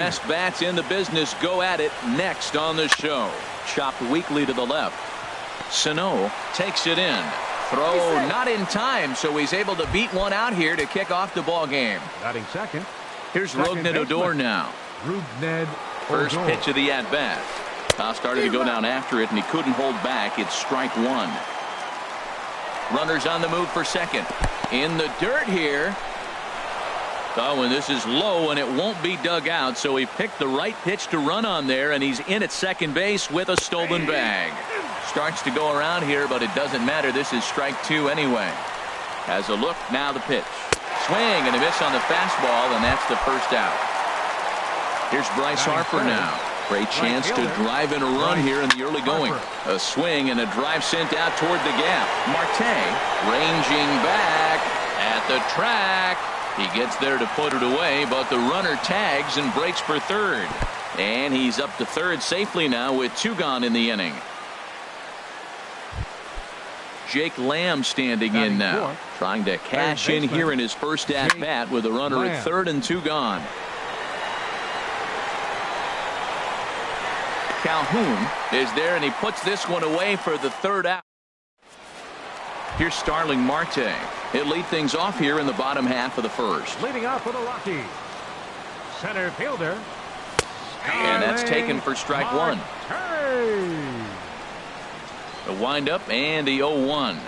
Best bats in the business go at it next on the show. Chopped weakly to the left. Sano takes it in. Throw not in time, so he's able to beat one out here to kick off the ball game. Batting second. Here's Rugnet Odor now. First pitch of the at-bat. Started to go down after it, and he couldn't hold back. It's strike one. Runners on the move for second. In the dirt here. Oh, and this is low, and it won't be dug out, so he picked the right pitch to run on there, and he's in at second base with a stolen bag. Starts to go around here, but it doesn't matter. This is strike two anyway. Has a look, now the pitch. Swing and a miss on the fastball, and that's the first out. Here's Bryce Harper now. Great chance to drive in a run here in the early going. A swing and a drive sent out toward the gap. Marte ranging back at the track. He gets there to put it away, but the runner tags and breaks for third. And he's up to third safely now with two gone in the inning. Jake Lamb standing in now, trying to cash in here in his first at-bat with a runner at third and two gone. Calhoun is there, and he puts this one away for the third out. Here's Starling Marte. He'll lead things off here in the bottom half of the first. Leading off for the Rockies, center fielder. And that's taken for strike one. The windup and the 0-1.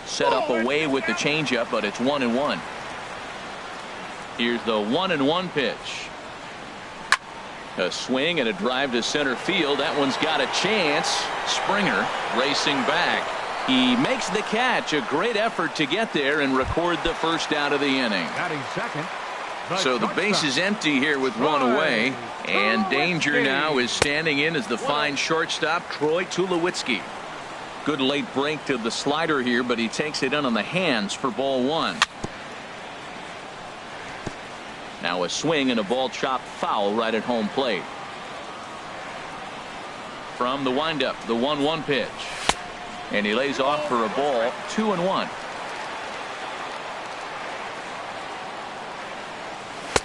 Set up away with the changeup, but it's 1-1. Here's the 1-1 pitch. A swing and a drive to center field. That one's got a chance. Springer racing back. He makes the catch. A great effort to get there and record the first out of the inning. Second, so the base is empty here with one away, and danger now is standing in as the fine shortstop Troy Tulowitzki. Good late break to the slider here, but he takes it in on the hands for ball one. Now a swing and a ball chopped foul right at home plate. From the windup, the 1-1 pitch. And he lays off for a ball, 2-1.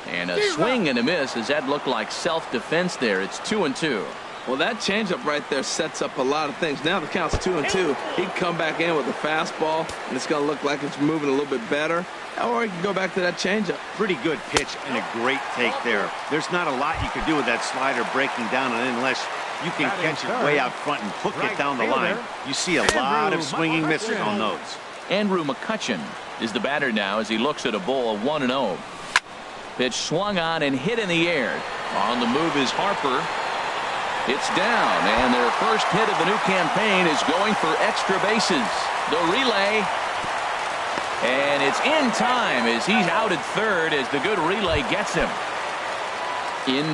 And a swing and a miss, as that looked like self-defense there. It's 2-2. Well, that changeup right there sets up a lot of things. Now the count's 2-2. He can come back in with a fastball, and it's going to look like it's moving a little bit better. Or he can go back to that changeup. Pretty good pitch and a great take there. There's not a lot you can do with that slider breaking down on it unless you can catch it way out front and hook it down the line. You see a lot of swinging misses on those. Andrew McCutcheon is the batter now as he looks at a ball, 1-0. Pitch swung on and hit in the air. On the move is Harper. It's down, and their first hit of the new campaign is going for extra bases. The relay. And it's in time as he's out at third as the good relay gets him. In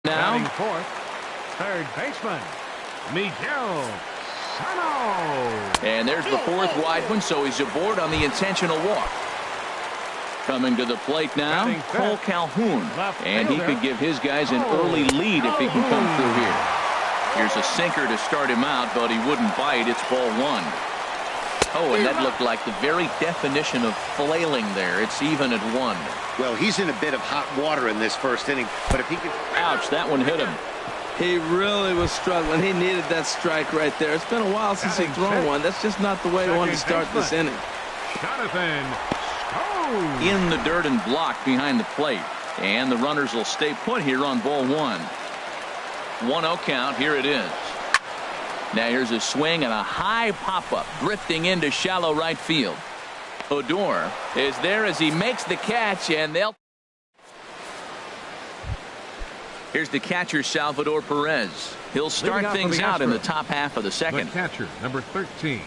now. Fourth, third baseman, Miguel Sano. And there's the fourth wide one, so he's aboard on the intentional walk. Coming to the plate now, Cole Calhoun. And he could give his guys an early lead if he can come through here. Here's a sinker to start him out, but he wouldn't bite. It's ball one. Oh, and that looked like the very definition of flailing there. It's even at one. Well, he's in a bit of hot water in this first inning, but if he could... Ouch, that one hit him. He really was struggling. He needed that strike right there. It's been a while since he's thrown one. That's just not the way he wanted to start this inning. In the dirt and blocked behind the plate. And the runners will stay put here on ball one. 1-0 count. Here it is. Now here's a swing and a high pop-up drifting into shallow right field. Odor is there as he makes the catch, and they'll... Here's the catcher, Salvador Perez. He'll start things out in the top half of the second. The catcher, number 13,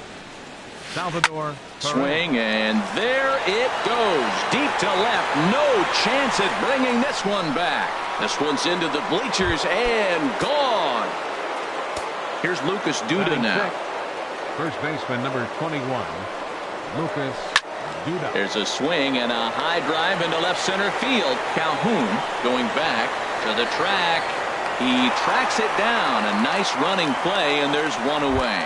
Salvador Perez. Swing, and there it goes. Deep to left. No chance at bringing this one back. This one's into the bleachers and gone. Here's Lucas Duda now. First baseman, number 21, Lucas Duda. There's a swing and a high drive into left center field. Calhoun going back to the track. He tracks it down. A nice running play, and there's one away.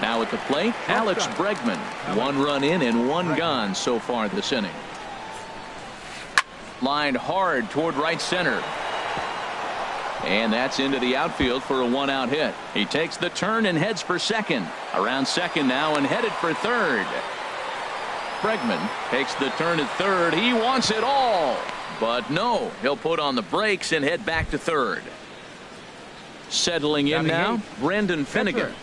Now at the plate, Alex Bregman. One run in and one gone so far this inning. Lined hard toward right center. And that's into the outfield for a one-out hit. He takes the turn and heads for second. Around second now and headed for third. Bregman takes the turn at third. He wants it all. But no, he'll put on the brakes and head back to third. Settling in now, Brandon Finnegan.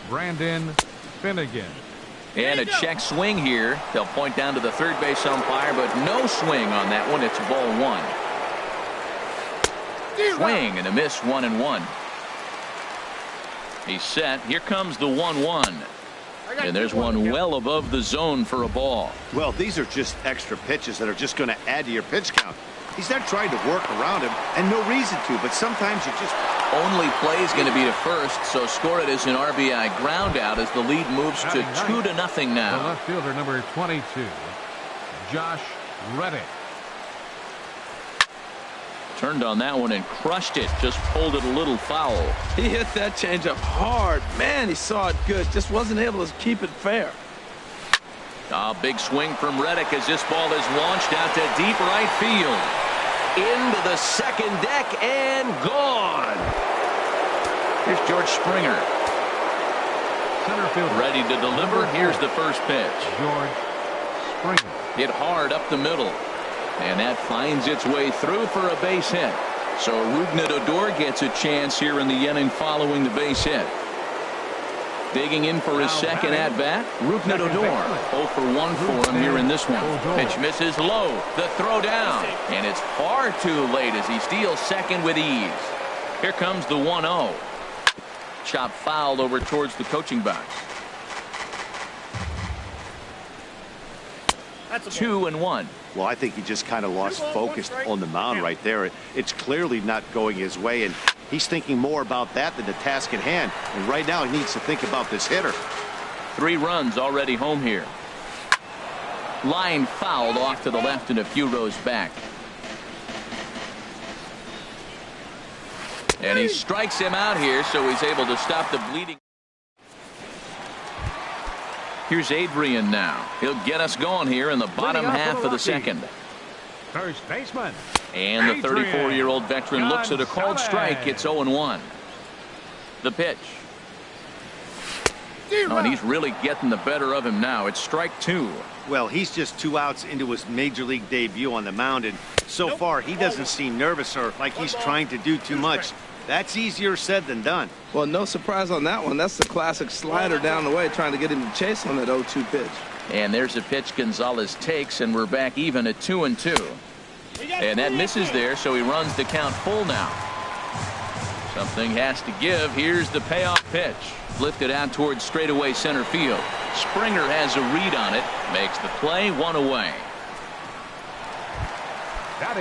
Brandon Finnegan. And a check swing here. They'll point down to the third base umpire, but no swing on that one. It's ball one. Swing and a miss, 1-1. He's set. Here comes the 1-1. And there's one well above the zone for a ball. Well, these are just extra pitches that are just going to add to your pitch count. He's not trying to work around him, and no reason to, but sometimes you just... Only play is going to be to first, so score it as an RBI ground out as the lead moves to 2-0 now. The left fielder, number 22, Josh Reddick. Turned on that one and crushed it. Just pulled it a little foul. He hit that changeup hard. Man, he saw it good. Just wasn't able to keep it fair. A big swing from Reddick as this ball is launched out to deep right field. Into the second deck and gone. Here's George Springer. Center fielder. Ready to deliver. Here's the first pitch. George Springer. Hit hard up the middle. And that finds its way through for a base hit. So Rougned Odor gets a chance here in the inning following the base hit. Digging in for his second at-bat, Rougned Odor. 0 for 1 for him here in this one. Pitch misses low. The throw down. And it's far too late as he steals second with ease. Here comes the 1-0. Chop fouled over towards the coaching box. 2-1. Well, I think he just kind of lost focus on the mound right there. It's clearly not going his way, and he's thinking more about that than the task at hand. And right now, he needs to think about this hitter. 3 runs already home here. Line fouled off to the left and a few rows back. And he strikes him out here, so he's able to stop the bleeding. Here's Adrian now. He'll get us going here in the bottom half of the second. First baseman. And the 34-year-old veteran looks at a called strike. It's 0-1. The pitch. Oh, and he's really getting the better of him now. It's strike 2. Well, he's just 2 outs into his major league debut on the mound, and so far he doesn't seem nervous or like he's trying to do too much. That's easier said than done. Well, no surprise on that one. That's the classic slider down the way, trying to get him to chase on that 0-2 pitch. And there's a pitch Gonzalez takes, and we're back even at 2-2. And that misses there, so he runs the count full now. Something has to give. Here's the payoff pitch. Lifted out towards straightaway center field. Springer has a read on it. Makes the play, 1 away.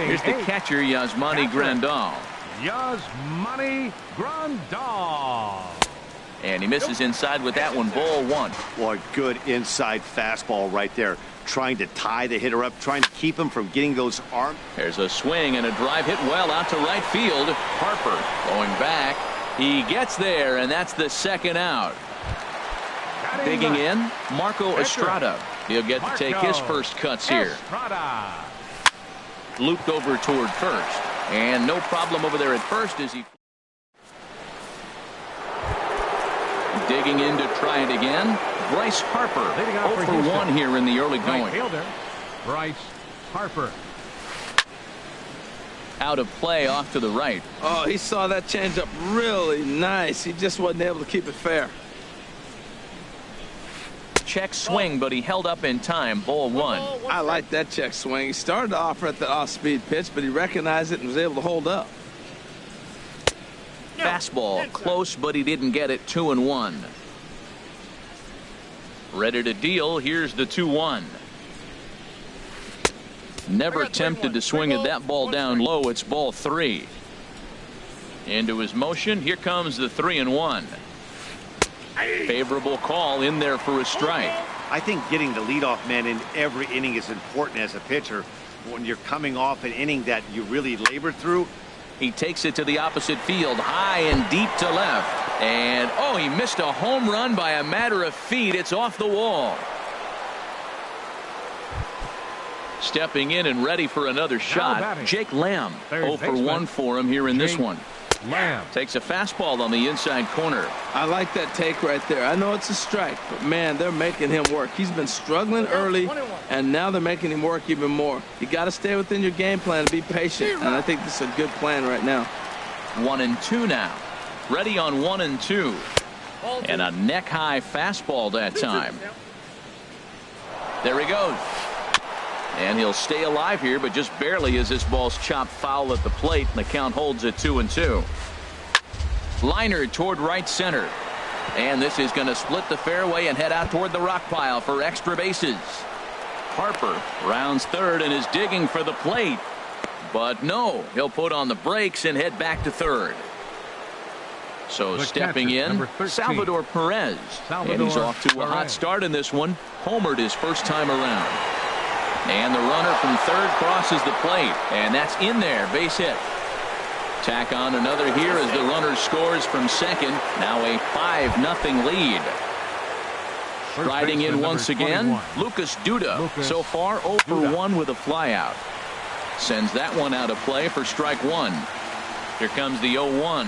Here's the catcher, Yasmani Grandal. Yasmani Grandal. And he misses inside with that one. Ball 1. Boy, good inside fastball right there. Trying to tie the hitter up, trying to keep him from getting those arms. There's a swing and a drive hit well out to right field. Harper going back. He gets there, and that's the second out. Digging in, Marco Estrada. He'll get to take his first cuts here. Looped over toward first. And no problem over there at first as he... Digging in to try it again. Bryce Harper, 0 for 1 here in the early going. Bryce Harper. Out of play off to the right. Oh, he saw that changeup really nice. He just wasn't able to keep it fair. Check swing, but he held up in time. Ball 1. I like that check swing. He started off at the off-speed pitch, but he recognized it and was able to hold up. Fastball close, but he didn't get it. 2-1. Ready to deal. Here's the 2-1. Never tempted to swing at that ball down low. It's ball 3. Into his motion. Here comes the 3-1. Favorable call in there for a strike. I think getting the leadoff man in every inning is important as a pitcher. When you're coming off an inning that you really labored through. He takes it to the opposite field, high and deep to left. And, oh, he missed a home run by a matter of feet. It's off the wall. Stepping in and ready for another shot, Jake Lamb. 0 for 1 for him here in this one. Lamb Takes a fastball on the inside corner. I like that take right there. I know it's a strike, but man, they're making him work. He's been struggling early, and now they're making him work even more. You got to stay within your game plan and be patient, and I think this is a good plan right now. 1-2 now. Ready on 1-2. And a neck-high fastball that time. There he goes. And he'll stay alive here, but just barely as this ball's chopped foul at the plate, and the count holds at 2-2. Liner toward right center. And this is going to split the fairway and head out toward the rock pile for extra bases. Harper rounds third and is digging for the plate. But no, he'll put on the brakes and head back to third. So The stepping catcher, in, number 13. Salvador Perez. And he's off to a hot Perez. start in this one. Homered his first time around. And the runner from third crosses the plate. And that's in there, base hit. Tack on another here as the runner scores from second. Now a 5-0 lead. Striding in once again, Lucas Duda. So far 0 for 1 with a flyout. Sends that one out of play for strike one. Here comes the 0-1.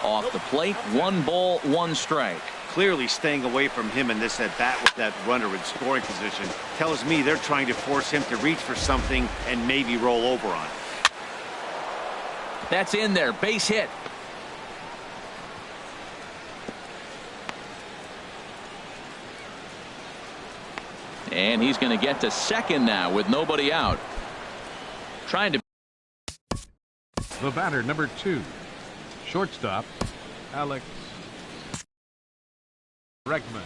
Off the plate, 1 ball, 1 strike. Clearly staying away from him in this at bat with that runner in scoring position tells me they're trying to force him to reach for something and maybe roll over on it. That's in there, base hit. And he's going to get to second now with nobody out. Trying to. The batter, number 2. Shortstop, Alex Bregman.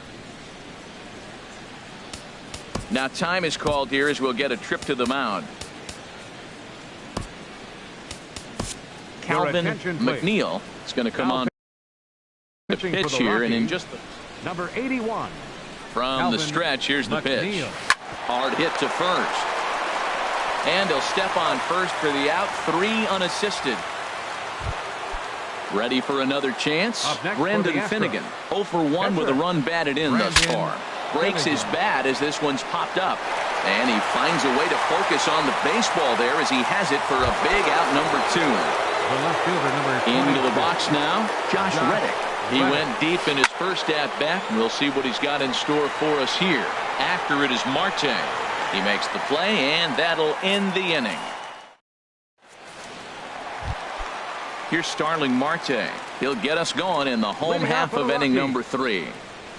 Now time is called here as we'll get a trip to the mound. Calvin attention, please. McNeil is going to come on to Pitching for pitch the here, and in Rockies, just number 81. from Calvin the stretch, here's the pitch. McNeil. Hard hit to first. And he'll step on first for the out, 3 unassisted. Ready for another chance. Up next for Brendan the Astros. Finnegan. 0 for 1 with a run batted in thus Brendan far. Breaks his Finnegan. bat as this one's popped up. And he finds a way to focus on the baseball there as he has it for a big out number 2. The left fielder, number 22. Into the box now, Josh Reddick. He Reddick. went deep in his first at-bat, and we'll see what he's got in store for us here. After it is Marte. He makes the play, and that'll end the inning. Here's Starling Marte. He'll get us going in the home Leading half off for of the inning Rockies. number 3.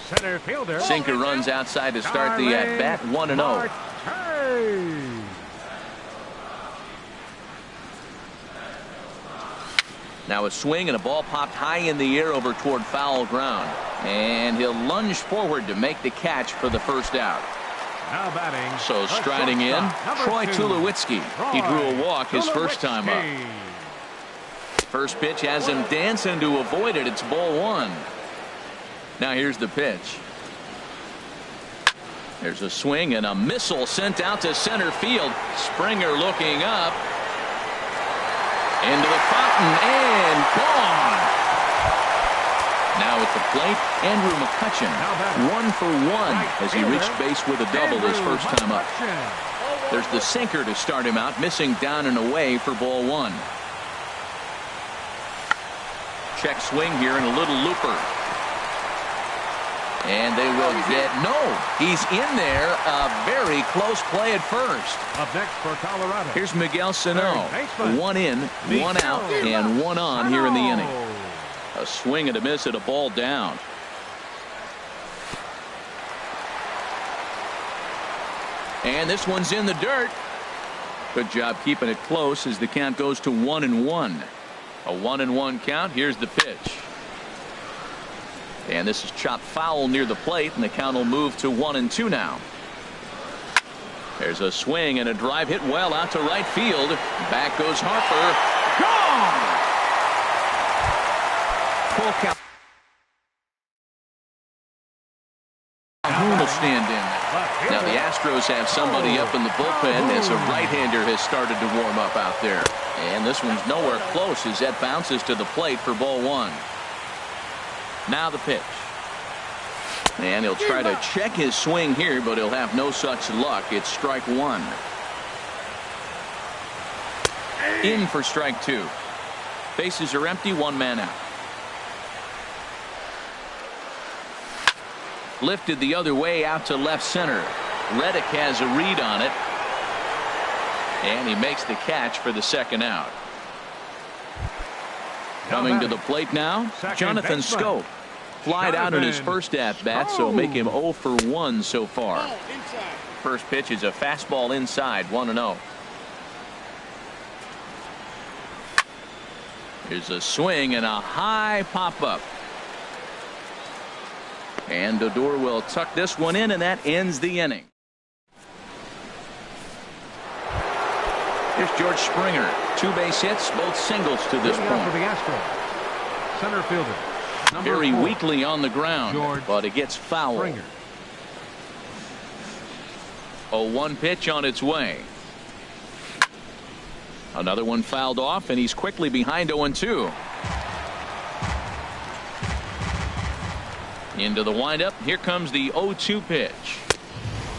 Center fielder. Sinker runs outside to start the at-bat, 1-0. Marte. Now a swing and a ball popped high in the air over toward foul ground. And he'll lunge forward to make the catch for the first out. Now batting. So the striding in, shortstop, Troy number 2. Tulowitzki. He drew a walk his first time up. Tulowitzki. First pitch has him dancing to avoid it. It's ball 1. Now here's the pitch. There's a swing and a missile sent out to center field. Springer looking up. Into the fountain and gone. Now at the plate, Andrew McCutcheon. 1 for 1 as he reached base with a double his first time up. There's the sinker to start him out, missing down and away for ball 1. Check swing here and a little looper. And they will get no. He's in there. A very close play at first. Up next for Colorado. Here's Miguel Sano. Third baseman. 1 in, 1 out, and 1 on here in the inning. A swing and a miss at a ball down. And this one's in the dirt. Good job keeping it close as the count goes to 1-1. A 1-1 count. Here's the pitch. And this is chopped foul near the plate, and the count will move to 1-2 now. There's a swing and a drive hit well out to right field. Back goes Harper. Gone! Full count. Calhoun will stand in. Now the Astros have somebody up in the bullpen as a right-hander has started to warm up out there. And this one's nowhere close as that bounces to the plate for ball 1. Now the pitch. And he'll try to check his swing here, but he'll have no such luck. It's strike one. In for strike two. Bases are empty, one man out. Lifted the other way out to left center. Reddick has a read on it. And he makes the catch for the second out. Coming to the plate now, Jonathan Schoop. Flied out in his first at-bat, so make him 0 for 1 so far. First pitch is a fastball inside, 1-0. Here's a swing and a high pop-up. And Odor will tuck this one in, and that ends the inning. Here's George Springer. 2 base hits, both singles to this point. For the Astros. Center fielder. Very weakly on the ground, but it gets foul. 0-1 pitch on its way. Another one fouled off, and he's quickly behind 0-2. Into the windup. Here comes the 0-2 pitch.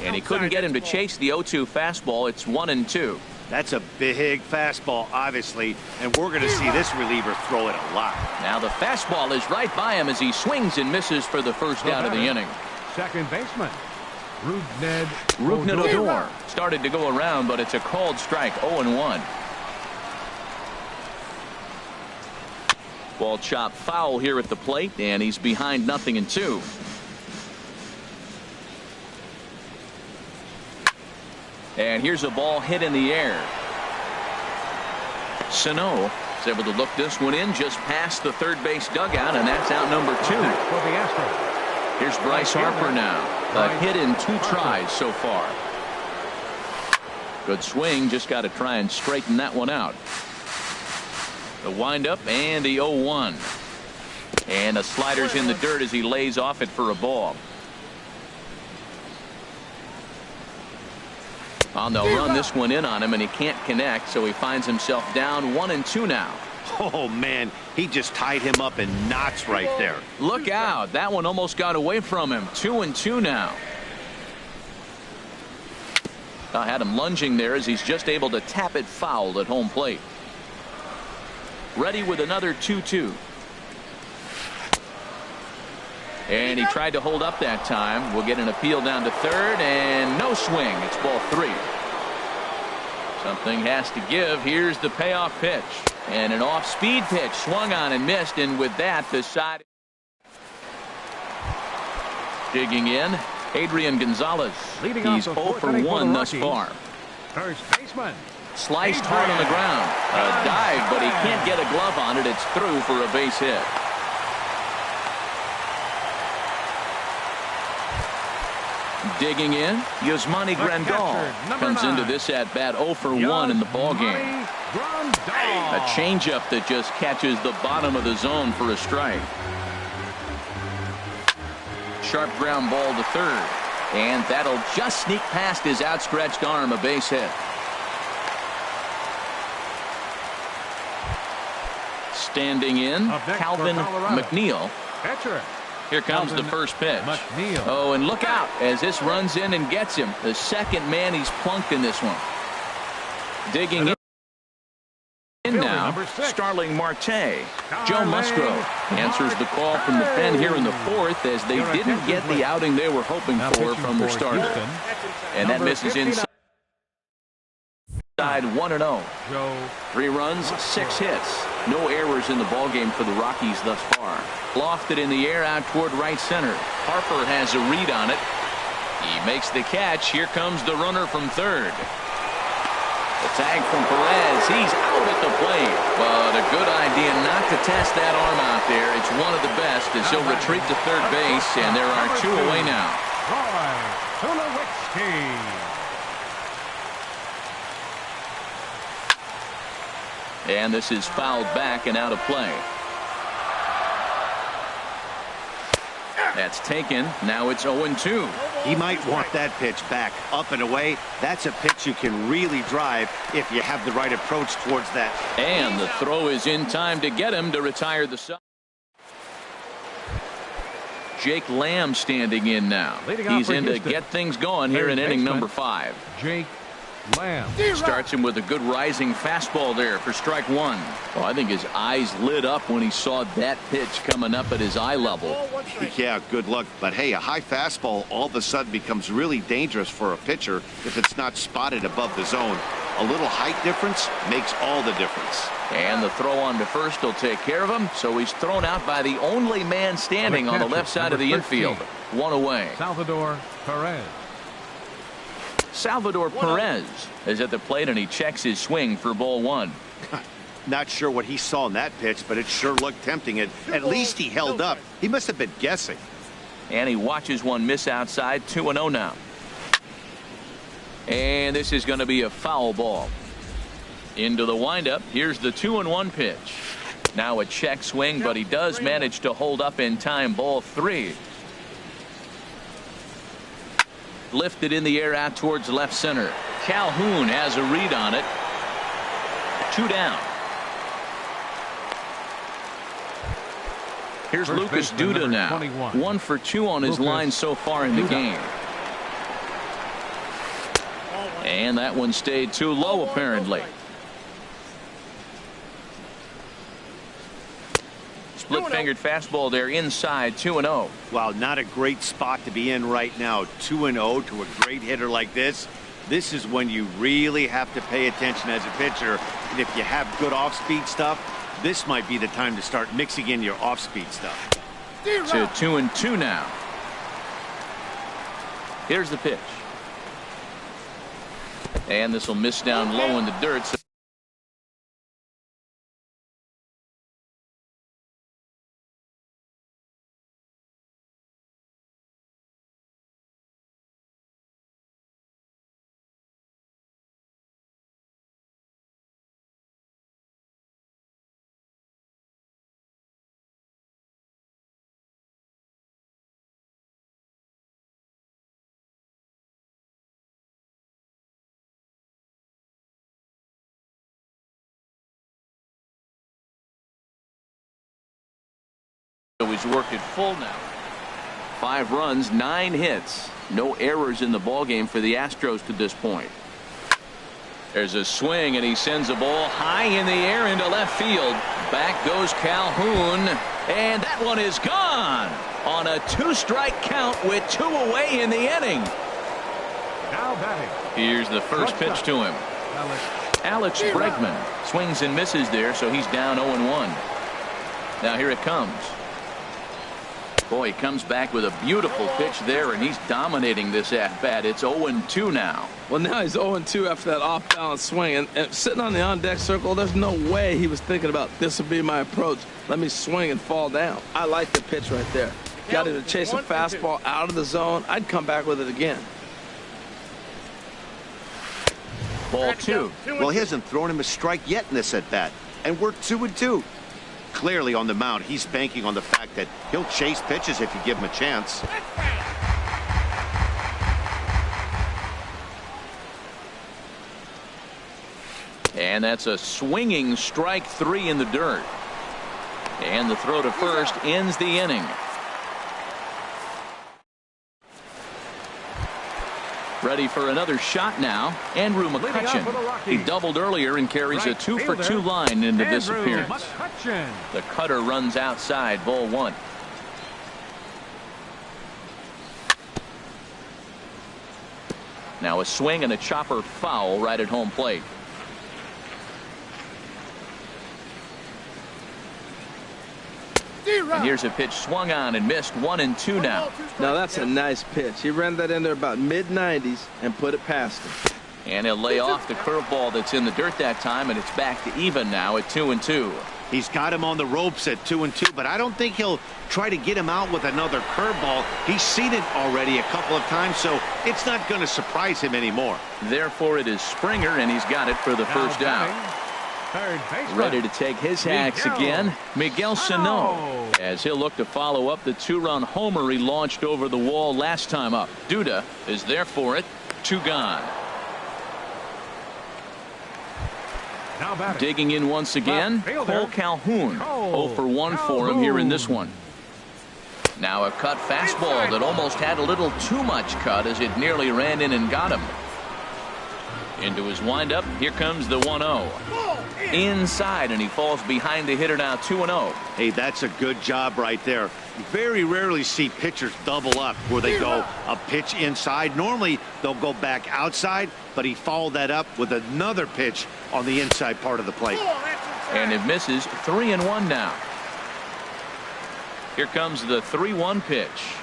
And he couldn't get him to chase the 0-2 fastball. It's 1-2. That's a big fastball, obviously, and we're going to see this reliever throw it a lot. Now the fastball is right by him as he swings and misses for the first out of the inning. Second baseman, Rougned Odor started to go around, but it's a called strike. 0-1. Ball chopped foul here at the plate, and he's behind 0-2. And here's a ball hit in the air. Sano is able to look this one in just past the third base dugout, and that's out number 2. Here's Bryce Harper now. A hit in 2 tries so far. Good swing, just got to try and straighten that one out. The windup and the 0-1. And the slider's in the dirt as he lays off it for a ball. On the run, this one in on him, and he can't connect, so he finds himself down 1-2 now. Oh, man, he just tied him up in knots right there. Look out. That one almost got away from him. 2-2 now. I had him lunging there as he's just able to tap it foul at home plate. Ready with another 2-2. And he tried to hold up that time. We'll get an appeal down to third, and no swing. It's ball 3. Something has to give. Here's the payoff pitch. And an off-speed pitch swung on and missed, and with that, the side. Digging in, Adrian Gonzalez. He's 0 for 1 thus far. First baseman. Sliced hard on the ground. A dive, but he can't get a glove on it. It's through for a base hit. Digging in, Yasmani Grandal comes into this at bat 0 for 1 in the ball game. A changeup that just catches the bottom of the zone for a strike. Sharp ground ball to third, and that'll just sneak past his outstretched arm, a base hit. Standing in, Calvin McNeil. Here comes the first pitch. Oh, and look out as this runs in and gets him. The second man he's plunked in this one. Digging in now, Starling Marte. Joe Musgrove answers the call from the pen here in the 4th as they didn't get the outing they were hoping for from their starter. And that misses inside. 1-0. 3 runs, 6 hits. No errors in the ballgame for the Rockies thus far. Lofted in the air out toward right center. Harper has a read on it. He makes the catch. Here comes the runner from third. The tag from Perez. He's out at the plate. But a good idea not to test that arm out there. It's one of the best as he'll retreat to third base, and there are 2 away now. And this is fouled back and out of play. That's taken. Now it's 0-2. He might want that pitch back up and away. That's a pitch you can really drive if you have the right approach towards that. And the throw is in time to get him to retire the side. Jake Lamb standing in now. He's in to get things going here in inning number 5. Jake Lamb. Starts him with a good rising fastball there for strike 1. Well, I think his eyes lit up when he saw that pitch coming up at his eye level. Yeah, good luck. But hey, a high fastball all of a sudden becomes really dangerous for a pitcher if it's not spotted above the zone. A little height difference makes all the difference. And the throw on to first will take care of him. So he's thrown out by the only man standing on the left side of the infield. 1 away. Salvador Perez. Salvador Perez is at the plate, and he checks his swing for ball 1. Not sure what he saw in that pitch, but it sure looked tempting. At least he held up. He must have been guessing. And he watches one miss outside. 2-0 now. And this is going to be a foul ball. Into the windup. Here's the 2-1 pitch. Now a check swing, but he does manage to hold up in time. Ball 3. Lifted in the air out towards left center. Calhoun has a read on it. 2 down. Here's Lucas Duda now. 1 for 2 on his line so far in the game. And that one stayed too low apparently. Split-fingered fastball there inside. 2-0. Wow, not a great spot to be in right now. 2-0 to a great hitter like this. This is when you really have to pay attention as a pitcher. And if you have good off-speed stuff, this might be the time to start mixing in your off-speed stuff. To 2-2 now. Here's the pitch. And this will miss down low in the dirt. He's worked it full now. 5 runs, 9 hits. No errors in the ballgame for the Astros to this point. There's a swing, and he sends a ball high in the air into left field. Back goes Calhoun, and that one is gone on a 2-strike count with 2 away in the inning. Now batting. Here's the first pitch to him. Alex Bregman swings and misses there, so he's down 0-1. Now here it comes. Boy, he comes back with a beautiful pitch there, and he's dominating this at-bat. It's 0-2 now. Well, now he's 0-2 after that off-balance swing. And sitting on the on-deck circle, there's no way he was thinking about this would be my approach. Let me swing and fall down. I like the pitch right there. Got him to chase a fastball out of the zone. I'd come back with it again. Ball 2. Well, he hasn't thrown him a strike yet in this at-bat, and we're 2-2. Clearly on the mound, he's banking on the fact that he'll chase pitches if you give him a chance. And that's a swinging strike 3 in the dirt. And the throw to first ends the inning. Ready for another shot now. Andrew McCutchen. He doubled earlier and carries a 2-for-2 line into this appearance. The cutter runs outside. Ball 1. Now a swing and a chopper foul right at home plate. And here's a pitch swung on and missed. 1-2 now. Now that's a nice pitch. He ran that in there about mid-90s and put it past him. And he'll lay off the curveball that's in the dirt that time, and it's back to even now at 2-2. He's got him on the ropes at 2-2, but I don't think he'll try to get him out with another curveball. He's seen it already a couple of times, so it's not going to surprise him anymore. Therefore, it is Springer, and he's got it for the first out. Ready to take his hacks again, Miguel Sano, as he'll look to follow up the 2-run homer he launched over the wall last time up. Duda is there for it. 2 gone. Digging in once again, Cole Calhoun. 0 for 1 for him here in this one. Now a cut fastball that almost had a little too much cut as it nearly ran in and got him. Into his windup. Here comes the 1-0. Inside, and he falls behind the hitter now, 2-0. Hey, that's a good job right there. You very rarely see pitchers double up where they go a pitch inside. Normally, they'll go back outside, but he followed that up with another pitch on the inside part of the plate. And it misses. 3-1 now. Here comes the 3-1 pitch.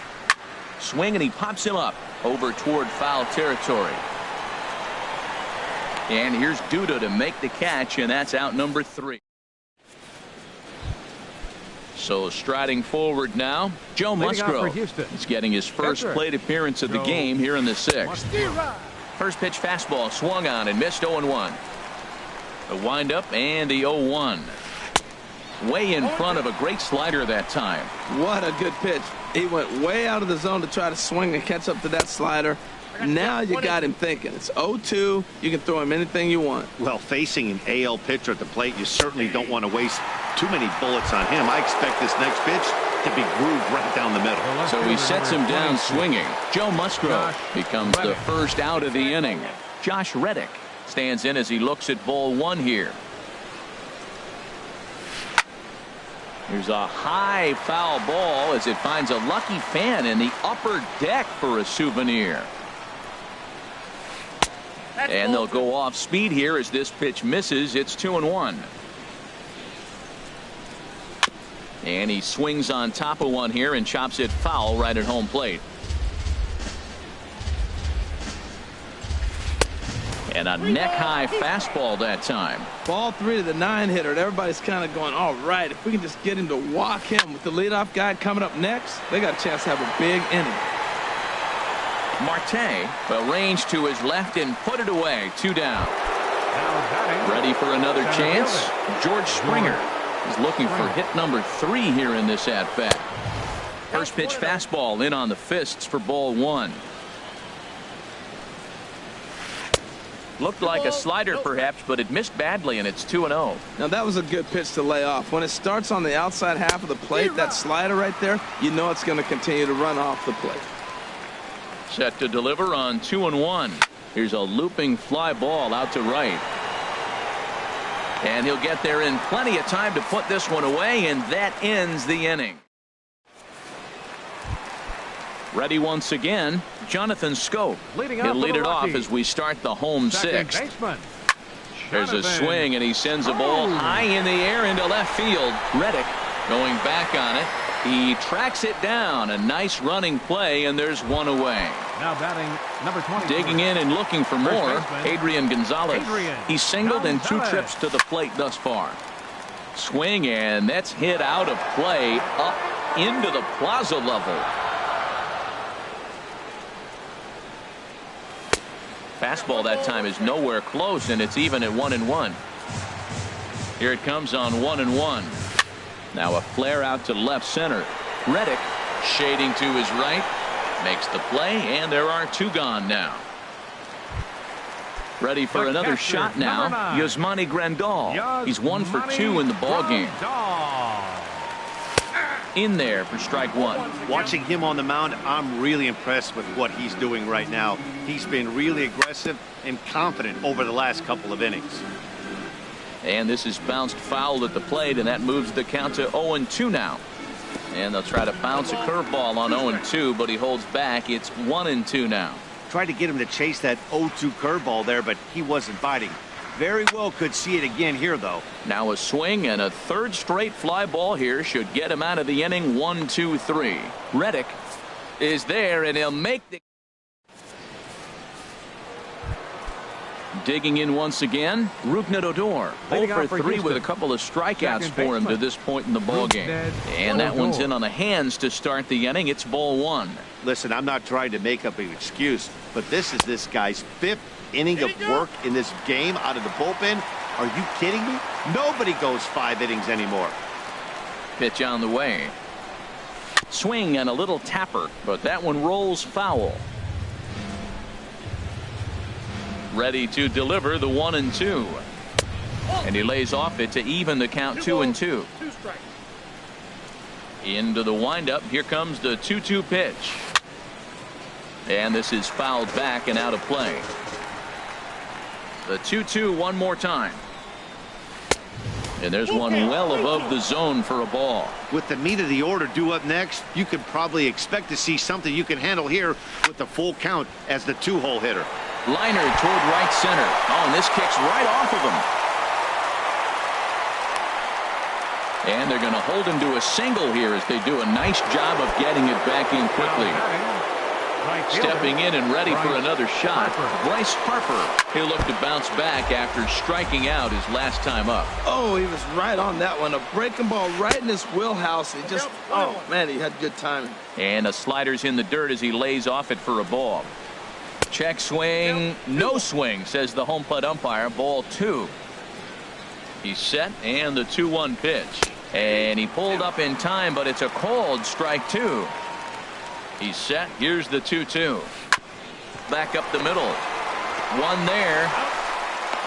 Swing, and he pops him up over toward foul territory. And here's Duda to make the catch, and that's out number 3. So striding forward now, Joe Musgrove. He's getting his first plate appearance of the game here in the 6th. First pitch fastball swung on and missed. 0-1. The windup and the 0-1. Way in front of a great slider that time. What a good pitch. He went way out of the zone to try to swing and catch up to that slider. Now you got him thinking. It's 0-2. You can throw him anything you want. Well, facing an AL pitcher at the plate, you certainly don't want to waste too many bullets on him. I expect this next pitch to be grooved right down the middle. So he sets him down swinging. Joe Musgrove becomes the first out of the inning. Josh Reddick stands in as he looks at ball 1 here. Here's a high foul ball as it finds a lucky fan in the upper deck for a souvenir. And they'll go off speed here as this pitch misses. It's 2-1. And he swings on top of one here and chops it foul right at home plate. And a neck-high fastball that time. Ball 3 to the 9 hitter. And everybody's kind of going, all right, if we can just get him to walk him with the leadoff guy coming up next, they got a chance to have a big inning. Marte will range to his left and put it away. 2 down. Ready for another chance. George Springer is looking for hit number 3 here in this at-bat. First pitch fastball in on the fists for ball 1. Looked like a slider perhaps, but it missed badly, and it's 2-0. Now that was a good pitch to lay off. When it starts on the outside half of the plate, that slider right there, you know it's going to continue to run off the plate. Set to deliver on 2-1. Here's a looping fly ball out to right. And he'll get there in plenty of time to put this one away, and that ends the inning. Ready once again, Jonathan Scope. He'll lead it off as we start the home 6th. There's a swing, and he sends a ball high in the air into left field. Reddick going back on it. He tracks it down. A nice running play, and there's one away. Now batting number 20. Digging in and looking for more, Adrian Gonzalez. He's singled in 2 trips to the plate thus far. Swing, and that's hit out of play up into the plaza level. Fastball that time is nowhere close, and it's even at 1-1. Here it comes on 1-1. Now a flare out to left center. Reddick shading to his right. Makes the play, and there are 2 gone now. Ready for another shot now. Yasmani Grandal. He's 1 for 2 in the ballgame. In there for strike 1. Watching him on the mound, I'm really impressed with what he's doing right now. He's been really aggressive and confident over the last couple of innings. And this is bounced foul at the plate, and that moves the count to 0-2 now. And they'll try to bounce a curveball on 0-2, but he holds back. It's 1-2 now. Tried to get him to chase that 0-2 curveball there, but he wasn't biting. Very well could see it again here, though. Now a swing, and a 3rd straight fly ball here should get him out of the inning. 1-2-3. Reddick is there, and he'll make the... Digging in once again, Rougned Odor. 0 for 3 with a couple of strikeouts for him to this point in the ballgame. And that one's in on the hands to start the inning. It's ball 1. Listen, I'm not trying to make up an excuse, but this is this guy's 5th inning of work in this game out of the bullpen. Are you kidding me? Nobody goes 5 innings anymore. Pitch on the way. Swing and a little tapper, but that one rolls foul. Ready to deliver the 1-2. And he lays off it to even the count 2-2. Into the windup. Here comes the 2-2 pitch. And this is fouled back and out of play. The 2-2 one more time. And there's one well above the zone for a ball. With the meat of the order due up next, you could probably expect to see something you can handle here with the full count as the 2-hole hitter. Liner toward right center. Oh, and this kicks right off of him. And they're going to hold him to a single here as they do a nice job of getting it back in quickly. Stepping in and ready for another shot. Bryce Harper. He'll look to bounce back after striking out his last time up. Oh, he was right on that one. A breaking ball right in his wheelhouse. He just, oh, man, he had good timing. And a slider's in the dirt as he lays off it for a ball. Check swing. No swing, says the home plate umpire. Ball 2. He's set, and the 2-1 pitch. And he pulled up in time, but it's a called strike 2. He's set. Here's the 2-2. Back up the middle. One there.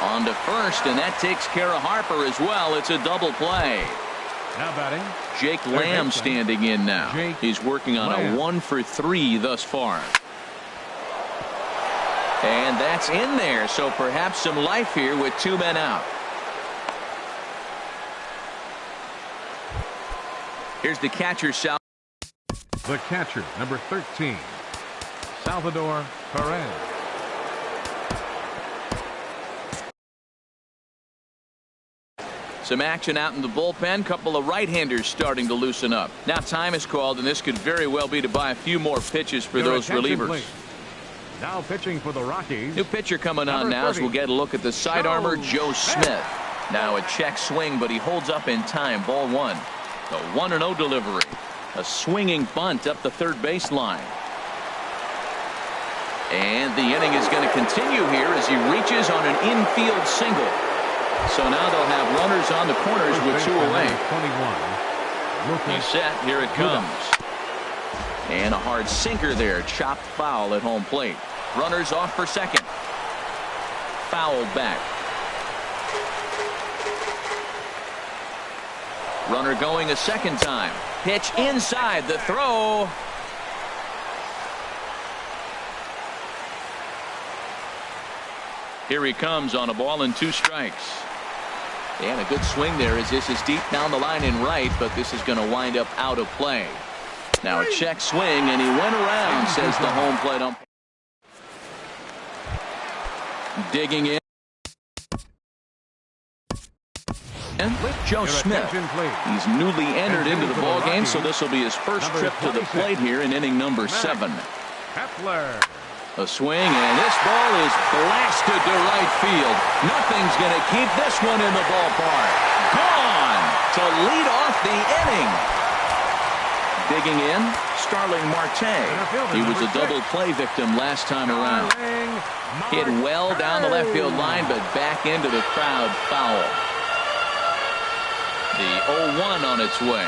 On to first, and that takes care of Harper as well. It's a double play. Now batting, Jake Lamb standing in now. He's working on a 1-for-3 thus far. And that's in there, so perhaps some life here with 2 men out. Here's the catcher, Sal. the catcher, number 13, Salvador Perez. Some action out in the bullpen. Couple of right-handers starting to loosen up. Now time is called, and this could very well be to buy a few more pitches for those relievers. Please. Now pitching for the Rockies. New pitcher coming on now as we'll get a look at the sidearmer, Joe Smith. Now a check swing, but he holds up in time. Ball 1. The 1-0 delivery. A swinging bunt up the third baseline. And the inning is going to continue here as he reaches on an infield single. So now they'll have runners on the corners with 2 away. 21. He's set. Here it comes. And a hard sinker there. Chopped foul at home plate. Runners off for second. Fouled back. Runner going a second time. Pitch inside. The throw. Here he comes on a ball and 2 strikes. And a good swing there as this is deep down the line in right, but this is going to wind up out of play. Now a check swing, and he went around, says the home plate umpire. Digging in. And Joe Smith. He's newly entered into the ballgame, so this will be his first trip to the plate here in inning number 7. A swing, and this ball is blasted to right field. Nothing's going to keep this one in the ballpark. Gone to lead off the inning. Digging in, Starling Marte. He was a double play victim last time around. Hit well down the left field line, but back into the crowd foul. The 0-1 on its way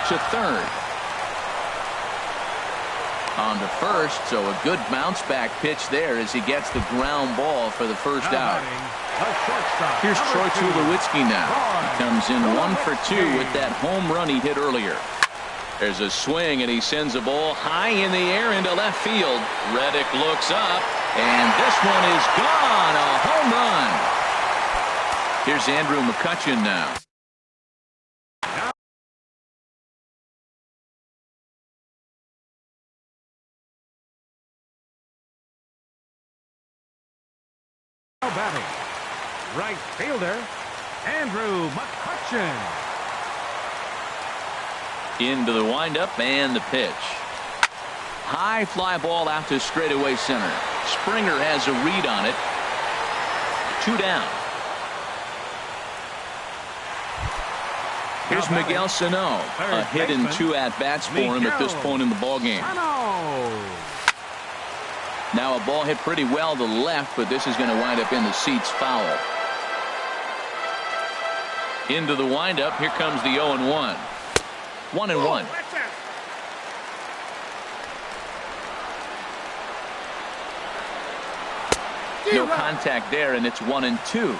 to third. On to first, so a good bounce back pitch there as he gets the ground ball for the first out. Here's Troy Tulowitzki now. He comes in 1 for 2 with that home run he hit earlier. There's a swing, and he sends a ball high in the air into left field. Reddick looks up, and this one is gone. A home run. Here's Andrew McCutchen now. Batting, right fielder, Andrew McCutchen. Into the windup and the pitch. High fly ball out to straightaway center. Springer has a read on it. 2 down. Here's Miguel Sano. A hit and 2 at-bats for him at this point in the ballgame. Now a ball hit pretty well to the left, but this is going to wind up in the seats foul. Into the windup. Here comes the 0-1. 1-1. No contact there, and it's 1-2.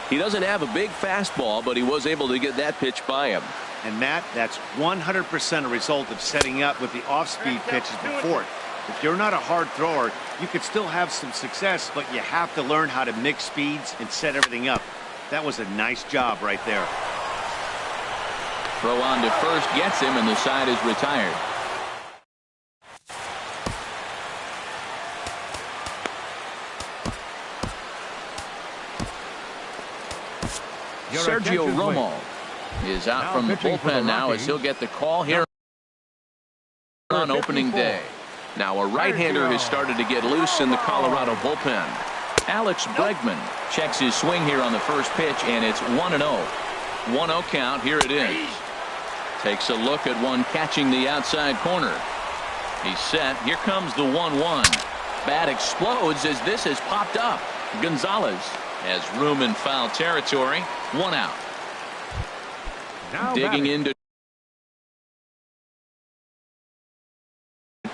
He doesn't have a big fastball, but he was able to get that pitch by him. And Matt, that's 100% a result of setting up with the off-speed pitches before it. If you're not a hard thrower, you could still have some success, but you have to learn how to mix speeds and set everything up. That was a nice job right there. Throw on to first gets him, and the side is retired. Sergio Romo is out from the bullpen now as he'll get the call here on opening day. Now a right-hander has started to get loose in the Colorado bullpen. Alex Bregman checks his swing here on the first pitch, and it's 1-0. 1-0 count. Here it is. Takes a look at one catching the outside corner. He's set. Here comes the 1-1. Bat explodes as this has popped up. Gonzalez has room in foul territory. 1 out. Now digging batting. into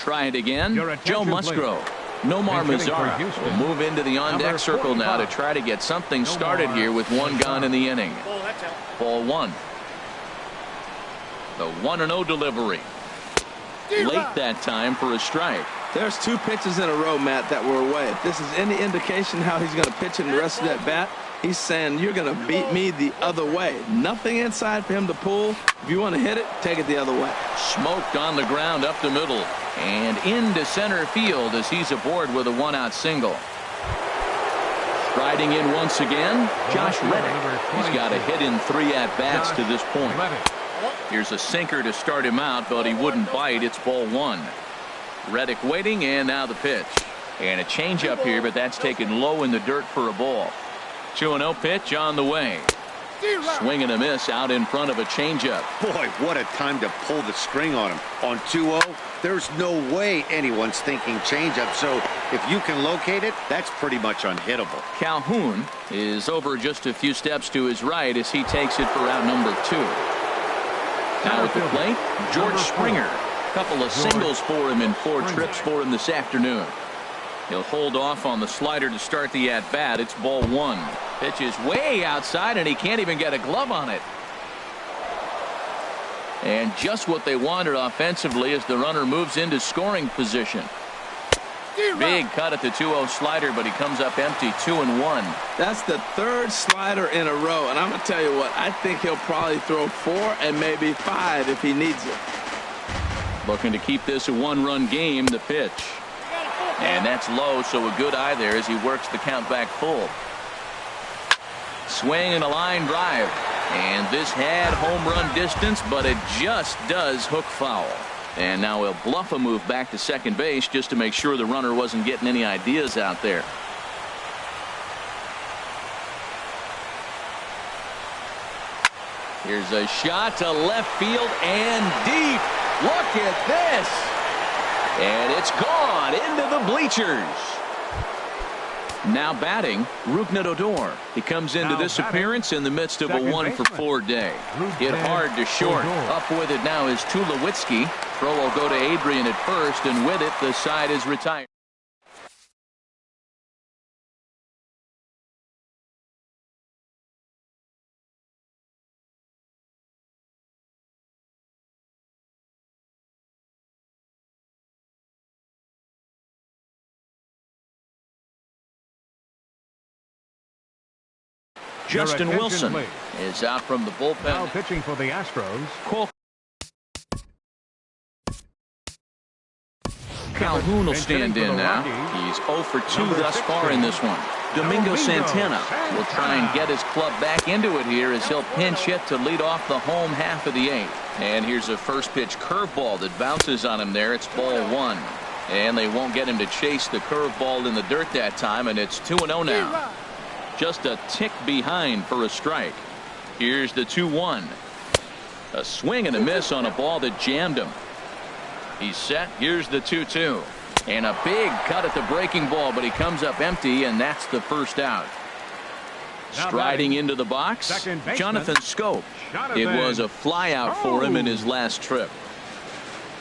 try it again. Joe Musgrove. Nomar Mazara will move into the on-deck circle now to try to get something started here with one gone in the inning. Ball one. The 1-0 delivery. Late that time for a strike. There's 2 pitches in a row, Matt, that were away. If this is any indication how he's going to pitch in the rest of that bat, he's saying you're going to beat me the other way. Nothing inside for him to pull. If you want to hit it, take it the other way. Smoked on the ground up the middle and into center field as he's aboard with a 1-out single. Striding in once again, Josh Reddick. He's got a hit in 3 at-bats to this point. Here's a sinker to start him out, but he wouldn't bite. It's ball 1. Reddick waiting, and now the pitch. And a changeup here, but that's taken low in the dirt for a ball. 2-0 pitch on the way. Swing and a miss out in front of a changeup. Boy, what a time to pull the string on him. On 2-0, there's no way anyone's thinking changeup. So if you can locate it, that's pretty much unhittable. Calhoun is over just a few steps to his right as he takes it for out number 2. Now at the plate, George Springer. Couple of singles for him in 4 trips for him this afternoon. He'll hold off on the slider to start the at-bat. It's ball 1. Pitch is way outside, and he can't even get a glove on it. And just what they wanted offensively as the runner moves into scoring position. Big cut at the 2-0 slider, but he comes up empty. 2-1. That's the 3rd slider in a row, and I'm going to tell you what, I think he'll probably throw 4 and maybe 5 if he needs it. Looking to keep this a 1-run game. The pitch. And that's low, so a good eye there as he works the count back full. Swing and a line drive. And this had home run distance, but it just does hook foul. And now he'll bluff a move back to second base just to make sure the runner wasn't getting any ideas out there. Here's a shot to left field and deep. Look at this. And it's gone into the bleachers. Now batting, Rougned Odor. He comes into this appearance in the midst of a 1-for-4 day. Hit hard to short. Up with it now is Tulowitzki. Throw will go to Adrian at first, and with it, the side is retired. Justin Wilson is out from the bullpen. Now pitching for the Astros. Calhoun will stand in now. He's 0 for 2 thus far in this one. Domingo Santana will try and get his club back into it here as he'll pinch hit to lead off the home half of the 8th. And here's a first pitch curveball that bounces on him there. It's ball 1. And they won't get him to chase the curveball in the dirt that time, and it's 2-0 now. Just a tick behind for a strike. Here's the 2-1. A swing and a miss on a ball that jammed him. He's set. Here's the 2-2. And a big cut at the breaking ball, but he comes up empty, and that's the first out. Striding into the box, Jonathan Schoop. It was a fly out for him in his last trip.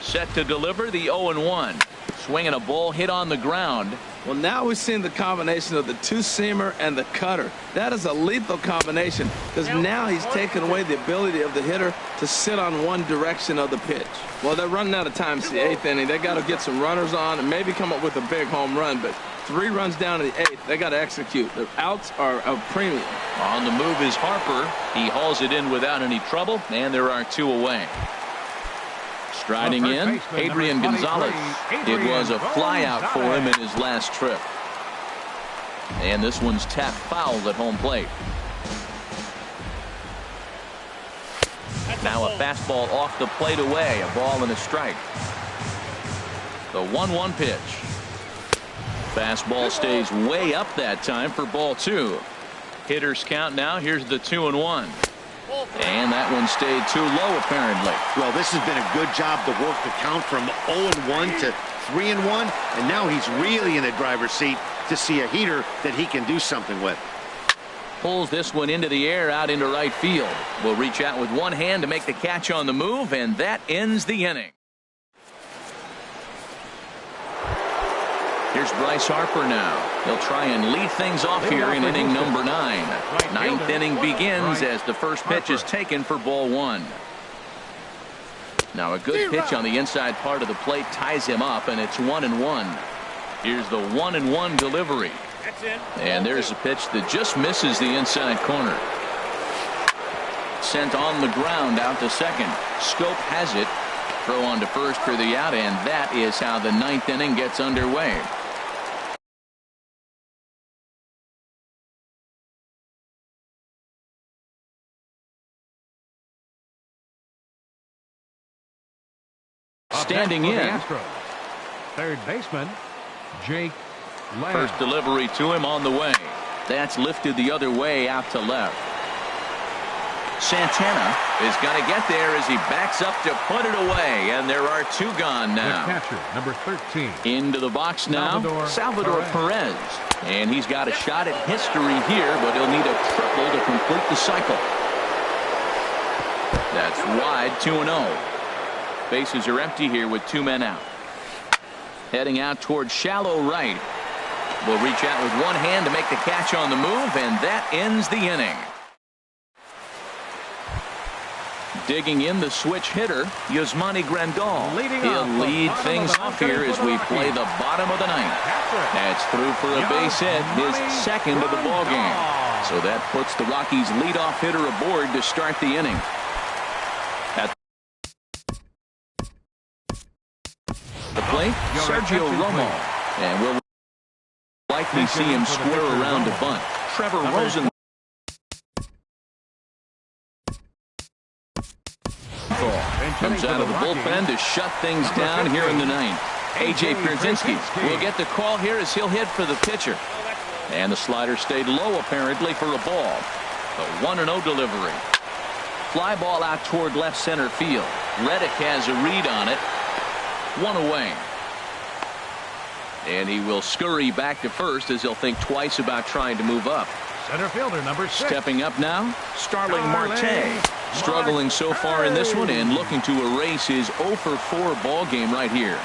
Set to deliver the 0-1. Swinging a ball hit on the ground. Well, now we've seen the combination of the two-seamer and the cutter. That is a lethal combination because now he's taken away the ability of the hitter to sit on one direction of the pitch. Well, they're running out of time. It's the 8th inning. They got to get some runners on and maybe come up with a big home run, but 3 runs down in the 8th. They got to execute. The outs are a premium. On the move is Harper. He hauls it in without any trouble, and there are 2 away. Striding in, Adrian Gonzalez. It was a flyout for him in his last trip. And this one's tapped foul at home plate. Now a fastball off the plate away, a ball and a strike. The 1-1 pitch. Fastball stays way up that time for ball 2. Hitters count now. Here's the 2-1. And that one stayed too low, apparently. Well, this has been a good job to work the count from 0-1 to 3-1, and now he's really in the driver's seat to see a heater that he can do something with. Pulls this one into the air out into right field. Will reach out with one hand to make the catch on the move, and that ends the inning. Here's Bryce Harper now. He'll try and lead things off here in inning number 9. 9th inning begins as the first pitch is taken for ball 1. Now a good pitch on the inside part of the plate ties him up, and it's 1-1. Here's the 1-1 delivery. And there's a pitch that just misses the inside corner. Sent on the ground out to second. Scope has it. Throw on to first for the out, and that is how the 9th inning gets underway. Standing in, third baseman Jake Lamb. First delivery to him on the way. That's lifted the other way out to left. Santana is going to get there as he backs up to put it away, and there are 2 gone now. The catcher, number 13. Into the box now, Salvador Perez. And he's got a shot at history here, but he'll need a triple to complete the cycle. That's wide, 2-0. Bases are empty here with 2 men out. Heading out towards shallow right. Will reach out with one hand to make the catch on the move, and that ends the inning. Digging in the switch hitter, Yasmani Grandal. He'll lead things off here as we play the bottom of the 9th. That's through for a base hit, his second of the ball game. So that puts the Rockies' leadoff hitter aboard to start the inning. At the plate, Sergio Romo. And we'll likely see him square around to bunt. Trevor Rosen comes out of the bullpen to shut things down here in the 9th. A.J. Pierzynski will get the call here as he'll hit for the pitcher. And the slider stayed low apparently for a ball. The 1-0 delivery. Fly ball out toward left center field. Reddick has a read on it. 1 away. And he will scurry back to first as he'll think twice about trying to move up. Center fielder number 6. Stepping up now, Starling Marte. Struggling so far in this one and looking to erase his 0 for 4 ball game right here.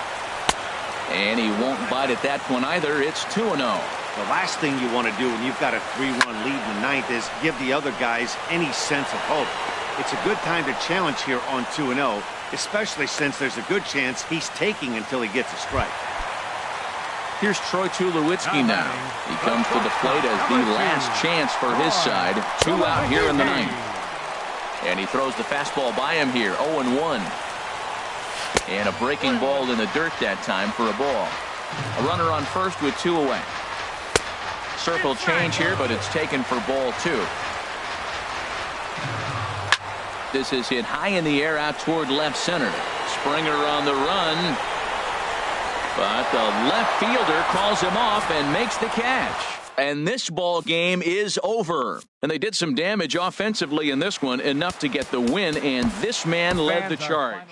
And he won't bite at that one either. It's 2-0. The last thing you want to do when you've got a 3-run lead in the 9th is give the other guys any sense of hope. It's a good time to challenge here on 2-0, especially since there's a good chance he's taking until he gets a strike. Here's Troy Tulowitzki now. He comes to the plate as the last chance for his side. 2 out here in the 9th. And he throws the fastball by him here. 0-1. And a breaking ball in the dirt that time for a ball. A runner on first with 2 away. Circle change here, but it's taken for ball 2. This is hit high in the air out toward left center. Springer on the run. But the left fielder calls him off and makes the catch. And this ball game is over. And they did some damage offensively in this one, enough to get the win, and this man led the charge.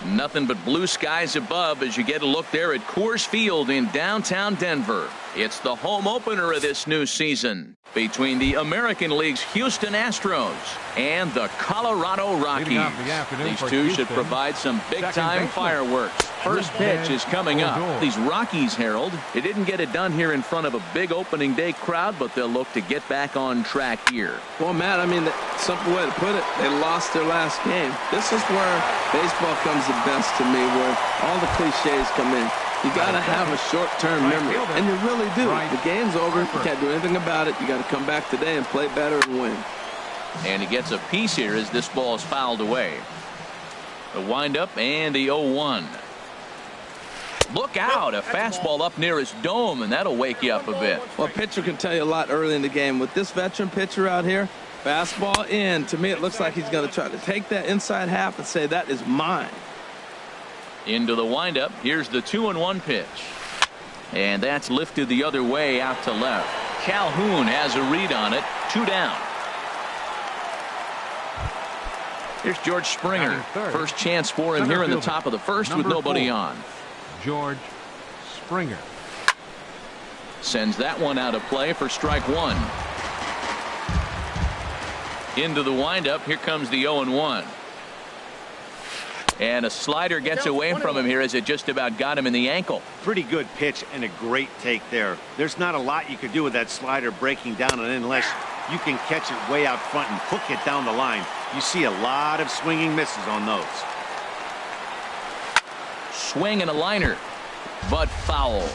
Nothing but blue skies above as you get a look there at Coors Field in downtown Denver. It's the home opener of this new season between the American League's Houston Astros and the Colorado Rockies. These two should provide some big-time fireworks. First pitch is coming up. These Rockies, Harold, they didn't get it done here in front of a big opening day crowd, but they'll look to get back on track here. Well, Matt, I mean, the simple way to put it, they lost their last game. This is where baseball comes the best to me, where all the cliches come in. You got to have a short-term memory, and you really do. The game's over. You can't do anything about it. You got to come back today and play better and win. And he gets a piece here as this ball is fouled away. The windup and the 0-1. Look out, a fastball up near his dome, and that'll wake you up a bit. Well, a pitcher can tell you a lot early in the game. With this veteran pitcher out here, fastball in. To me, it looks like he's going to try to take that inside half and say, that is mine. Into the windup. Here's the 2-1 pitch. And that's lifted the other way out to left. Calhoun has a read on it. 2 down. Here's George Springer. First chance for him here in the top of the first with nobody on. George Springer sends that one out of play for strike 1. Into the windup. Here comes the 0-1. And a slider gets away from him here as it just about got him in the ankle. Pretty good pitch and a great take there. There's not a lot you could do with that slider breaking down, and unless you can catch it way out front and hook it down the line, you see a lot of swinging misses on those. Swing and a liner, but foul.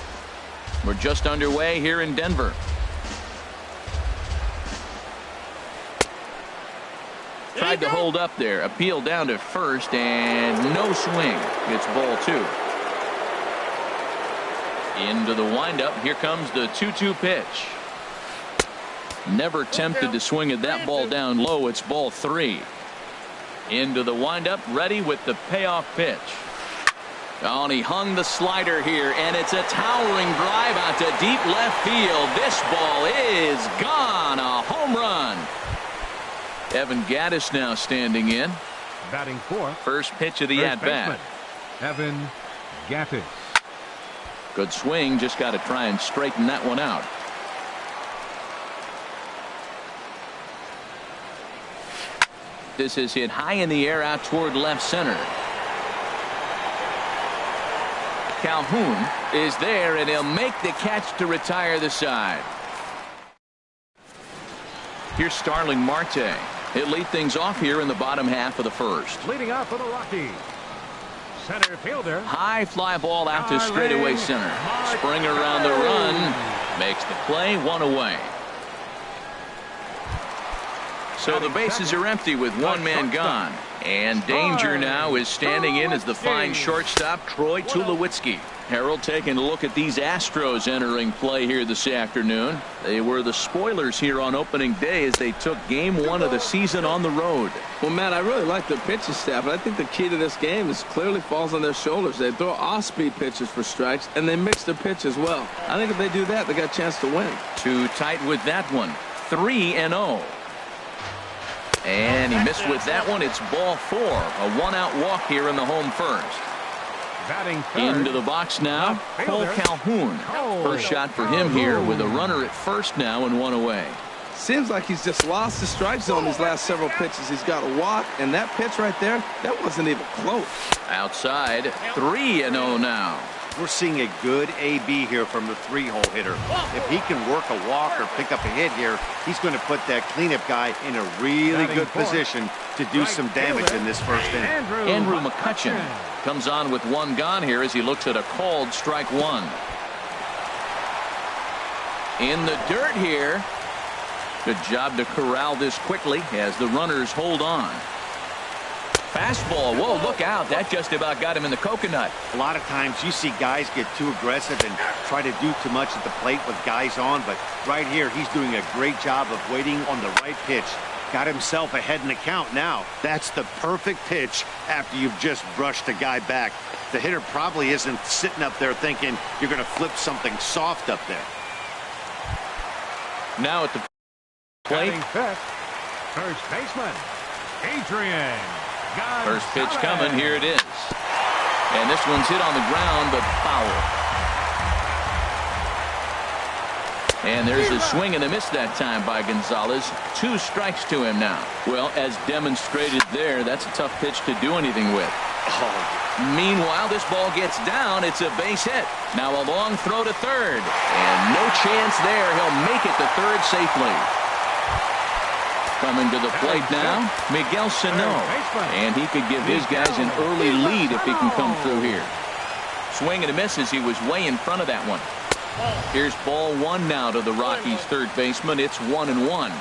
We're just underway here in Denver. Tried to hold up there. Appeal down to first, and no swing. It's ball 2. Into the windup. Here comes the 2-2 pitch. Never tempted to swing at that ball down low. It's ball 3. Into the windup. Ready with the payoff pitch. Oh, and he hung the slider here, and it's a towering drive out to deep left field. This ball is gone. A home run. Evan Gattis now standing in. batting fourth. First pitch of the at-bat. Evan Gattis. Good swing. Just got to try and straighten that one out. This is hit high in the air out toward left center. Calhoun is there, and he'll make the catch to retire the side. Here's Starling Marte. He'll lead things off here in the bottom half of the first. Leading off for the Rockies, center fielder. High fly ball out to straightaway center. Springer around the run. Makes the play, 1 away. So the bases are empty with one man gone. And danger now is standing in as the fine shortstop, Troy Tulowitzki. Harold, taking a look at these Astros entering play here this afternoon. They were the spoilers here on opening day as they took game 1 of the season on the road. Well, Matt, I really like their pitching staff, but I think the key to this game is clearly falls on their shoulders. They throw off-speed pitches for strikes, and they mix their pitch as well. I think if they do that, they got a chance to win. Too tight with that one. 3-0. And he missed with that one. It's ball 4. A one-out walk here in the home first. Batting third. Into the box now, Cole Calhoun. First shot for him here with a runner at first now and 1 away. Seems like he's just lost the strike zone these last several pitches. He's got a walk, and that pitch right there, that wasn't even close. Outside, 3-0 now. We're seeing a good AB here from the 3-hole hitter. If he can work a walk or pick up a hit here, he's going to put that cleanup guy in a really good position to do some damage in this first inning. Andrew McCutcheon comes on with 1 gone here as he looks at a called strike 1. In the dirt here. Good job to corral this quickly as the runners hold on. Fastball. Whoa, look out. That just about got him in the coconut. A lot of times you see guys get too aggressive and try to do too much at the plate with guys on, but right here he's doing a great job of waiting on the right pitch. Got himself ahead in the count now. That's the perfect pitch after you've just brushed a guy back. The hitter probably isn't sitting up there thinking you're going to flip something soft up there. Now at the plate. Batting fifth, first baseman, Adrian. First pitch coming. Here it is. And this one's hit on the ground, but foul. And there's a swing and a miss that time by Gonzalez. 2 strikes to him now. Well, as demonstrated there, that's a tough pitch to do anything with. Meanwhile, this ball gets down. It's a base hit. Now a long throw to third. And no chance there. He'll make it to third safely. Coming to the plate now, Miguel Sano. And he could give his guys an early lead if he can come through here. Swing and a miss as he was way in front of that one. Here's ball 1 now to the Rockies' third baseman. It's 1-1.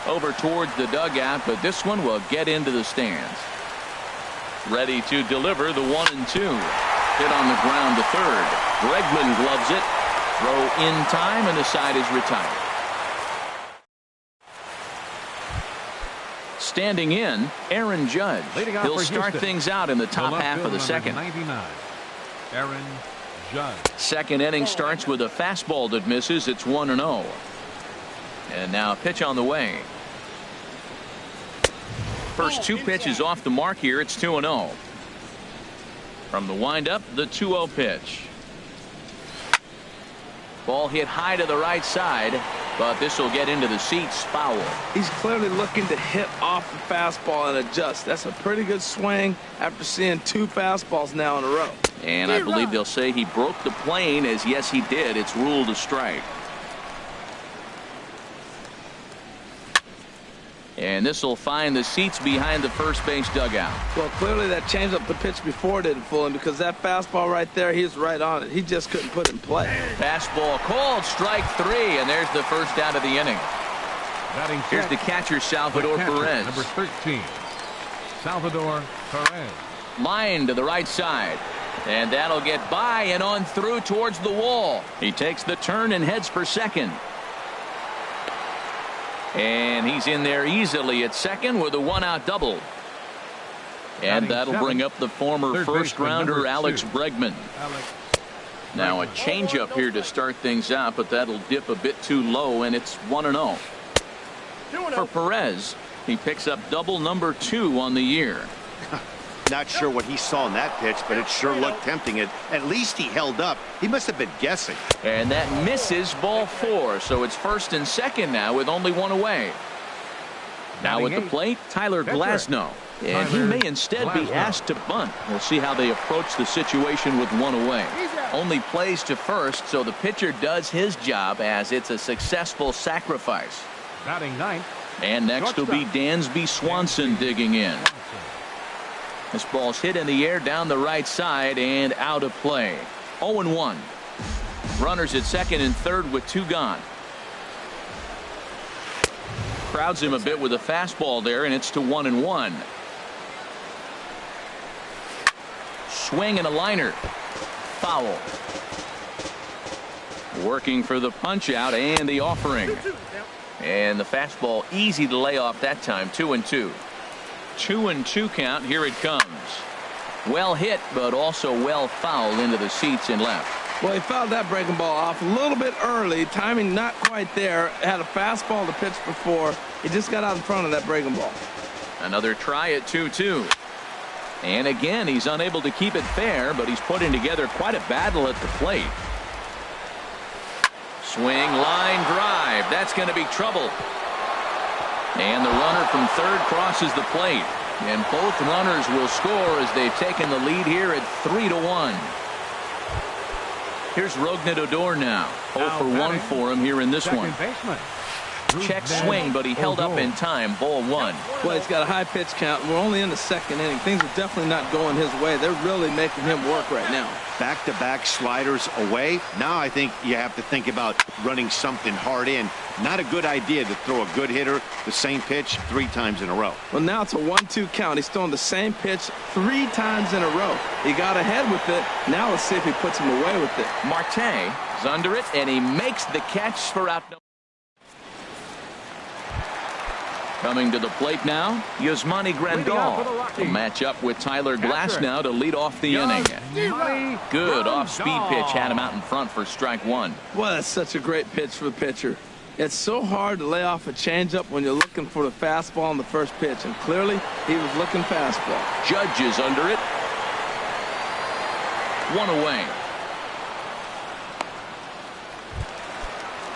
Over towards the dugout, but this one will get into the stands. Ready to deliver the 1-2. Hit on the ground to third. Bregman gloves it. Throw in time, and the side is retired. Standing in, Aaron Judge. He'll start things out in the top half of the second. 99, Aaron Judge. Second inning starts with a fastball that misses. It's 1-0. And now a pitch on the way. First 2 pitches off the mark here. It's 2-0. From the windup, the 2-0 pitch. Ball hit high to the right side, but this will get into the seats. Foul. He's clearly looking to hit off the fastball and adjust. That's a pretty good swing after seeing 2 fastballs now in a row. And I believe they'll say he broke the plane, as yes he did. It's ruled a strike. And this will find the seats behind the first base dugout. Well, clearly that changeup the pitch before didn't fool him, because that fastball right there, he's right on it. He just couldn't put it in play. Fastball called, strike 3, and there's the first out of the inning. Here's the catcher, Salvador Perez. Number 13, Salvador Perez. Line to the right side. And that'll get by and on through towards the wall. He takes the turn and heads for second. And he's in there easily at second with a 1-out double. And that'll bring up the former first-rounder Alex Bregman. Now a changeup here to start things out, but that'll dip a bit too low, and it's 1-0. For Perez, he picks up double number 2 on the year. Not sure what he saw in that pitch, but it sure looked tempting. At least he held up. He must have been guessing. And that misses, ball 4. So it's first and second now with only 1 away. Now at the plate, Tyler Glasnow. And he may instead be asked to bunt. We'll see how they approach the situation with 1 away. Only plays to first, so the pitcher does his job as it's a successful sacrifice. Batting 9th. And next will be Dansby Swanson digging in. This ball's hit in the air down the right side and out of play. 0-1. Runners at second and third with 2 gone. Crowds him a bit with a fastball there, and it's to 1-1. Swing and a liner. Foul. Working for the punch out and the offering. And the fastball easy to lay off that time. 2-2. 2-2 count. Here it comes. Well hit, but also well fouled into the seats and left. Well, he fouled that breaking ball off a little bit early. Timing not quite there. Had a fastball to pitch before. He just got out in front of that breaking ball. Another try at 2-2. And again, he's unable to keep it fair, but he's putting together quite a battle at the plate. Swing, line drive. That's going to be trouble. And the runner from third crosses the plate. And both runners will score as they've taken the lead here at 3-1. Here's Rougned Odor now. 0 for 1 for him here in this one. Check swing, but he held up in time. Ball 1. Well, he's got a high pitch count. We're only in the second inning. Things are definitely not going his way. They're really making him work right now. Back-to-back sliders away. Now I think you have to think about running something hard in. Not a good idea to throw a good hitter the same pitch 3 times in a row. Well, now it's a 1-2 count. He's throwing the same pitch 3 times in a row. He got ahead with it. Now let's see if he puts him away with it. Marte is under it, and he makes the catch for out. Coming to the plate now, Yasmani Grandal to match up with Tyler Glasnow to lead off the inning. Good off-speed pitch had him out in front for strike 1. Well, that's such a great pitch for the pitcher. It's so hard to lay off a changeup when you're looking for the fastball on the first pitch, and clearly he was looking fastball. Judge is under it. 1 away.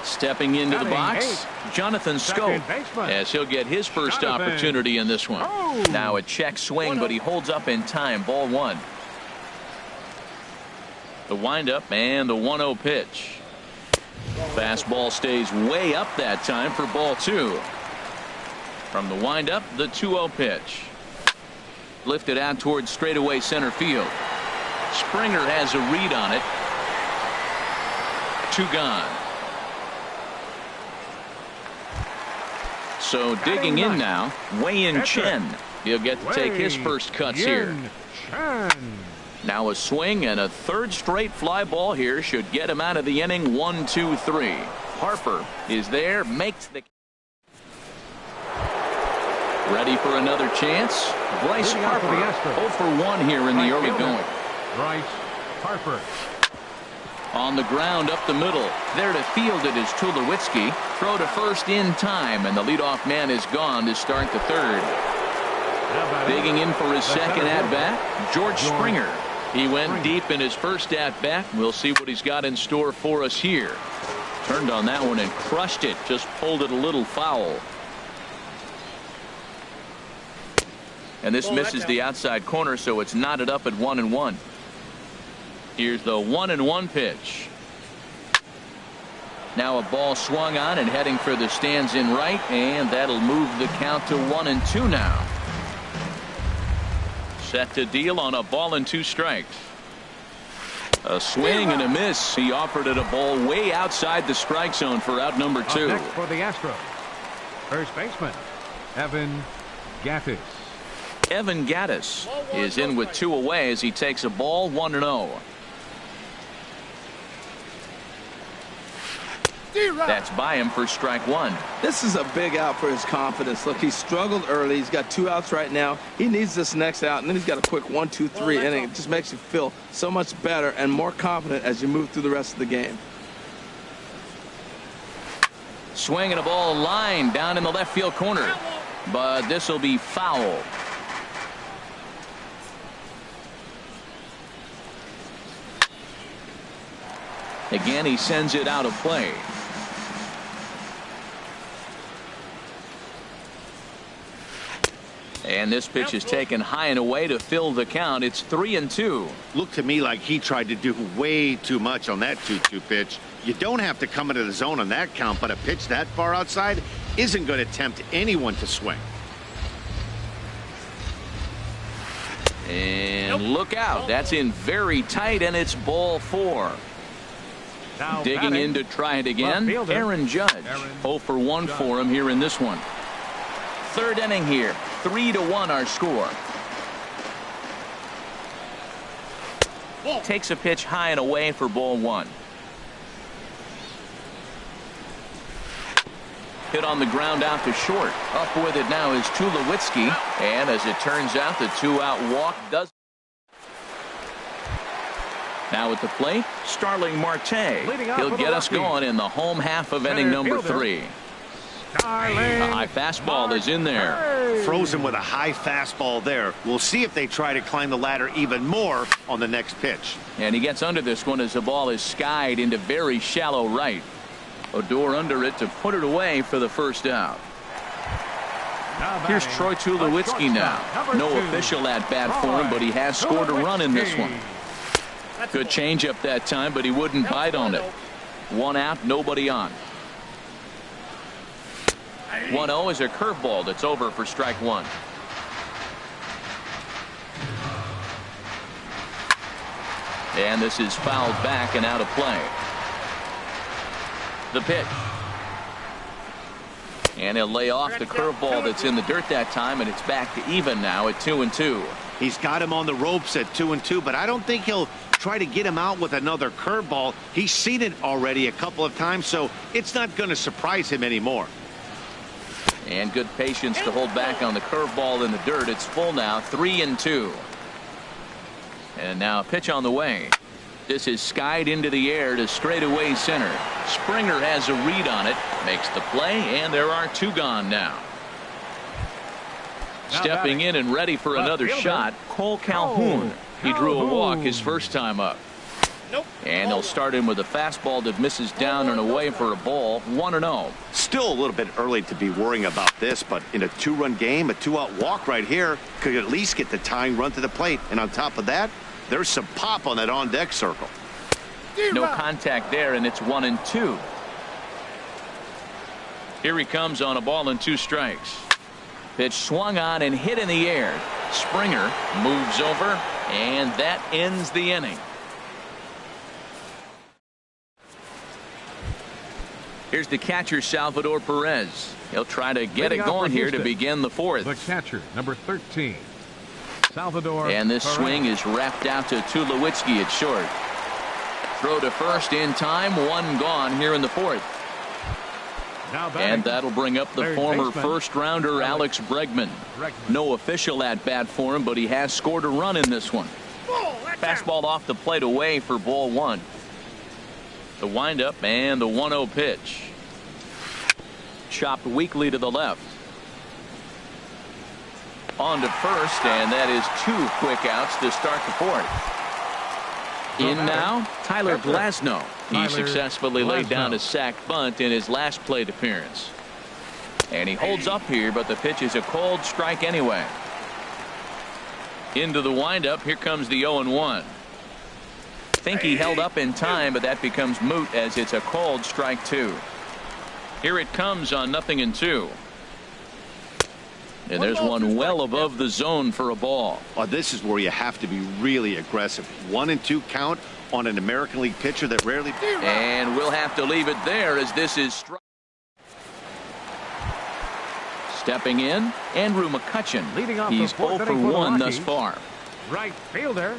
Stepping into the box, Jonathan Scope, as he'll get his first opportunity in this one. Now a check swing, but he holds up in time. Ball 1. The windup and the 1-0 pitch. Fastball stays way up that time for ball 2. From the windup, the 2-0 pitch. Lifted out towards straightaway center field. Springer has a read on it. 2 gone. So digging in now, Wei-Yin Chen. He'll get to take his first cuts here. Now a swing and a third straight fly ball here should get him out of the inning. 1, 2, 3. Harper is there, makes the ready for another chance. Bryce Harper 0 for 1 here in the early going. Bryce Harper. On the ground up the middle. There to field it is Tulowitzki. Throw to first in time, and the leadoff man is gone to start the third. Digging in for his second at-bat, George Springer. He went deep in his first at-bat. We'll see what he's got in store for us here. Turned on that one and crushed it. Just pulled it a little foul. And this misses the outside corner, so it's knotted up at 1-1. Here's the 1-1 pitch. Now a ball swung on and heading for the stands in right, and that'll move the count to 1-2 now. Set to deal on a ball and 2 strikes. A swing and a miss. He offered it a ball way outside the strike zone for out number 2. Next for the Astros, first baseman Evan Gattis. Evan Gattis is in with 2 away as he takes a ball. 1-0. That's by him for strike 1. This is a big out for his confidence. Look, he struggled early. He's got 2 outs right now. He needs this next out, and then he's got a quick 1, 2, 3 inning. It just makes you feel so much better and more confident as you move through the rest of the game. Swinging a ball line down in the left field corner, but this will be foul. Again, he sends it out of play. And this pitch is taken high and away to fill the count. It's 3-2. Looked to me like he tried to do way too much on that 2-2 pitch. You don't have to come into the zone on that count, but a pitch that far outside isn't going to tempt anyone to swing. And look out. That's in very tight, and it's ball 4. Now digging batting, in to try it again, Aaron Judge. 0 for 1 for him here in this one. Third inning here. 3-1 our score. Takes a pitch high and away for ball 1. Hit on the ground out to short. Up with it now is Tulowitzki. And as it turns out, the 2-out walk does. Now at the plate, Starling Marte. He'll get us going in the home half of inning number 3. A high fastball is in there. Frozen with a high fastball there. We'll see if they try to climb the ladder even more on the next pitch. And he gets under this one as the ball is skied into very shallow right. Odor under it to put it away for the first out. Here's Troy Tulowitzki now. No official at bat for him, but he has scored a run in this one. Good changeup that time, but he wouldn't bite on it. 1 out, nobody on. 1-0 is a curveball that's over for strike 1. And this is fouled back and out of play. The pitch. And he'll lay off the curveball that's in the dirt that time, and it's back to even now at 2-2. He's got him on the ropes at 2-2, but I don't think he'll try to get him out with another curveball. He's seen it already a couple of times, so it's not going to surprise him anymore. And good patience to hold back on the curveball in the dirt. It's full now, 3-2. And now a pitch on the way. This is skied into the air to straightaway center. Springer has a read on it, makes the play, and there are 2 gone now. Stepping in and ready for another shot, Cole Calhoun. He drew a walk his first time up. And they'll start him with a fastball that misses down and away for a ball, 1-0. Still a little bit early to be worrying about this, but in a 2-run game, a 2-out walk right here could at least get the tying run to the plate. And on top of that, there's some pop on that on-deck circle. No contact there, and it's 1-2. Here he comes on a ball and 2 strikes. Pitch swung on and hit in the air. Springer moves over, and that ends the inning. Here's the catcher, Salvador Perez. He'll try to get it going here to begin the 4th. The catcher, number 13, Salvador. And this swing is wrapped out to Tulowitzki at short. Throw to first in time, 1 gone here in the 4th. And that'll bring up the former first-rounder Alex Bregman. No official at-bat for him, but he has scored a run in this one. Fastball off the plate away for ball 1. The windup and the 1-0 pitch. Chopped weakly to the left. On to first, and that is 2 quick outs to start the 4th. In now, Tyler Glasnow. He successfully laid down a sac bunt in his last plate appearance. And he holds up here, but the pitch is a cold strike anyway. Into the windup, here comes the 0-1. Think he held up in time, but that becomes moot as it's a cold strike 2. Here it comes on 0-2. And there's one well above the zone for a ball. Well, this is where you have to be really aggressive. 1-2 count on an American League pitcher that rarely. And we'll have to leave it there as this is strike. Stepping in, Andrew McCutchen. He's 0 for 1 thus far. Right fielder,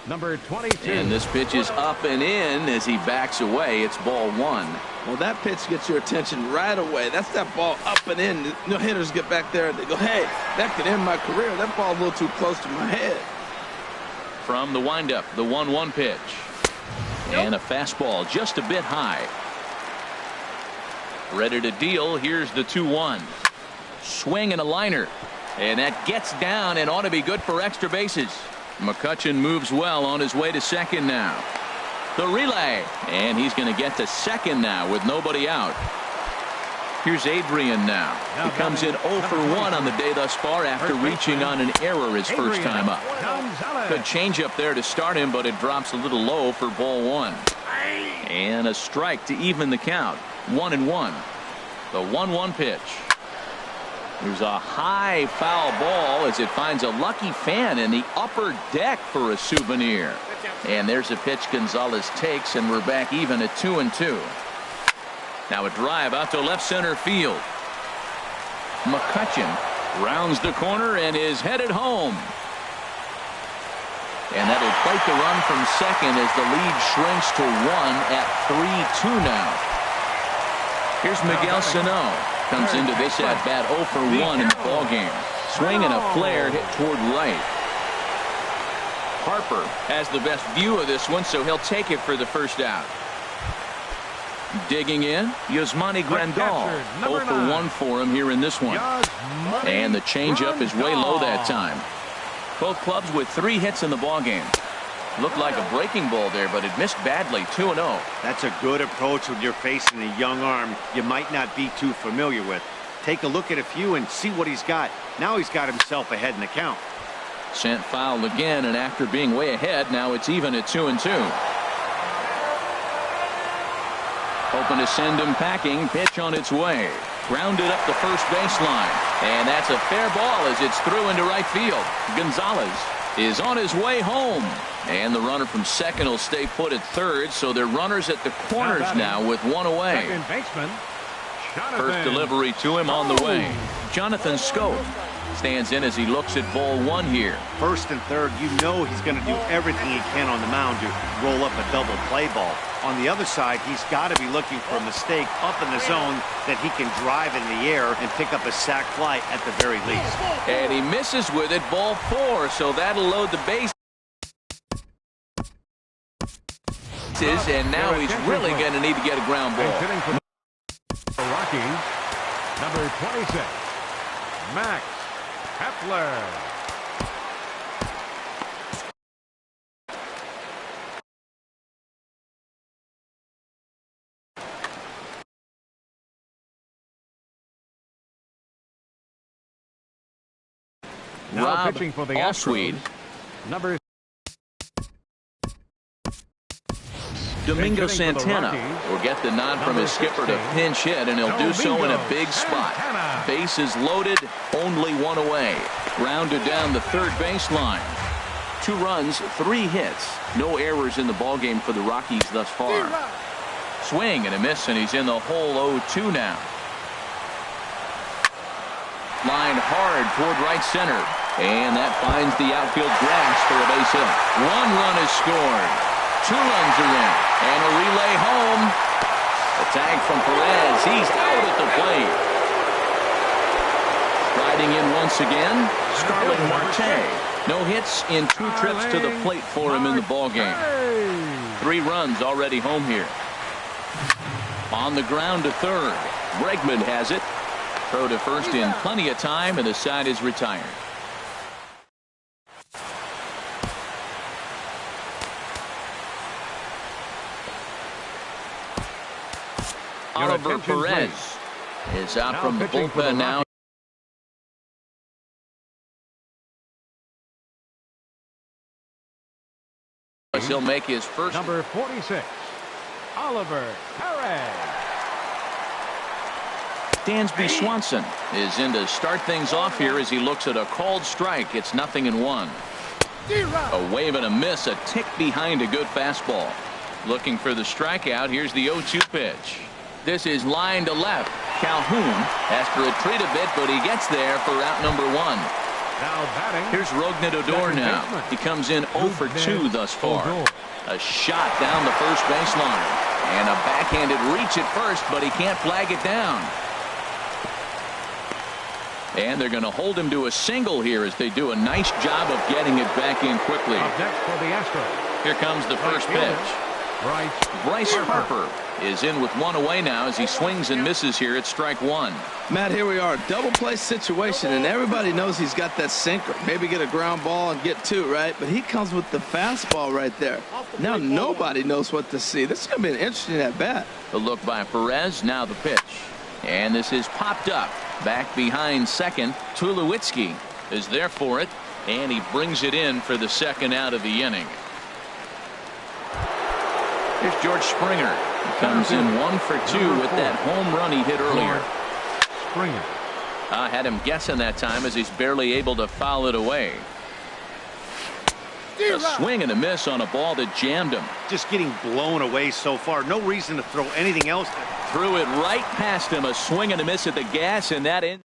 number 22. And this pitch is up and in as he backs away. It's ball 1. Well, that pitch gets your attention right away. That's that ball up and in. No hitters get back there and they go, hey, that could end my career. That ball's a little too close to my head. From the windup, the 1-1 pitch. And a fastball just a bit high. Ready to deal. Here's the 2-1. Swing and a liner. And that gets down and ought to be good for extra bases. McCutchen moves well on his way to second now. The relay, and he's going to get to second now with nobody out. Here's Adrian now. He comes in 0 for 1 on the day thus far after reaching on an error his first time up. Good changeup there to start him, but it drops a little low for ball 1. And a strike to even the count. 1-1. The 1-1 pitch. There's a high foul ball as it finds a lucky fan in the upper deck for a souvenir. And there's a pitch Gonzalez takes, and we're back even at 2-2. Now a drive out to left center field. McCutchen rounds the corner and is headed home. And that'll plate the run from second as the lead shrinks to 1 at 3-2 now. Here's Miguel Sano. Comes into this at bat 0 for 1 in the ballgame. Swing and a flare hit toward right. Harper has the best view of this one, so he'll take it for the first out. Digging in, Yasmani Grandal. 0 for 1 for him here in this one. And the changeup is way low that time. Both clubs with 3 hits in the ballgame. Looked like a breaking ball there, but it missed badly. 2-0. That's a good approach when you're facing a young arm you might not be too familiar with. Take a look at a few and see what he's got. Now he's got himself ahead in the count. Sent foul again, and after being way ahead, now it's even at 2-2. Hoping to send him packing. Pitch on its way. Grounded up the first baseline. And that's a fair ball as it's through into right field. Gonzalez is on his way home. And the runner from second will stay put at third, so they're runners at the corners now with 1 away. Second baseman, First delivery to him on the way. Jonathan Scope stands in as he looks at ball 1 here. First and third, you know he's going to do everything he can on the mound to roll up a double play ball. On the other side, he's got to be looking for a mistake up in the zone that he can drive in the air and pick up a sac fly at the very least. And he misses with it, ball 4, so that'll load the base. And now he's really going to need to get a ground ball. Hitting for the Rockies, number 26, Max Hepler. Now Rob pitching for the Oswede. Astros, number Domingo Santana will get the nod from his skipper to pinch hit, and he'll do so in a big spot. Bases loaded, only one away. Grounded down the third baseline. 2 runs, 3 hits. No errors in the ballgame for the Rockies thus far. Swing and a miss, and he's in the hole 0-2 now. Line hard toward right center. And that finds the outfield grass for a base hit. 1 run is scored. 2 runs are in. And a relay home. A tag from Perez. He's out at the plate. Riding in once again, Starling Marte. No hits in 2 trips to the plate for him in the ballgame. 3 runs already home here. On the ground to third. Bregman has it. Throw to first in plenty of time, and the side is retired. Oliver Perez is out from the bullpen now. He'll make his first. Number 46, Oliver Perez. Dansby Swanson is in to start things off here as he looks at a called strike. It's 0-1. A wave and a miss, a tick behind a good fastball. Looking for the strikeout. Here's the 0-2 pitch. This is line to left. Calhoun has to retreat a bit, but he gets there for out number 1. Now batting. Here's Rougned Odor now. He comes in 0 for 2 thus far. A shot down the first baseline. And a backhanded reach at first, but he can't flag it down. And they're going to hold him to a single here as they do a nice job of getting it back in quickly. Up next for the Astros. Here comes the first pitch. Bryce Harper is in with 1 away now as he swings and misses here at strike 1. Matt, here we are, double play situation, and everybody knows he's got that sinker. Maybe get a ground ball and get 2, right? But he comes with the fastball right there. Now nobody knows what to see. This is going to be an interesting at bat. The look by Perez. Now the pitch. And this is popped up. Back behind second. Tulowitzki is there for it. And he brings it in for the second out of the inning. Here's George Springer. He comes in 1 for 2 with that home run he hit earlier. Springer. I had him guessing that time as he's barely able to foul it away. A swing and a miss on a ball that jammed him. Just getting blown away so far. No reason to throw anything else. Threw it right past him. A swing and a miss at the gas, and that in.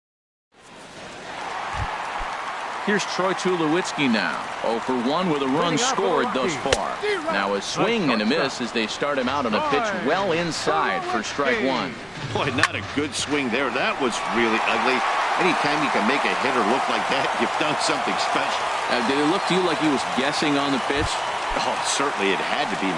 Here's Troy Tulowitzki now. 0 for 1 with a run scored thus far. Now a swing and a miss as they start him out on a pitch well inside for strike 1. Boy, not a good swing there. That was really ugly. Anytime you can make a hitter look like that, you've done something special. Did it look to you like he was guessing on the pitch? Oh, certainly it had to be.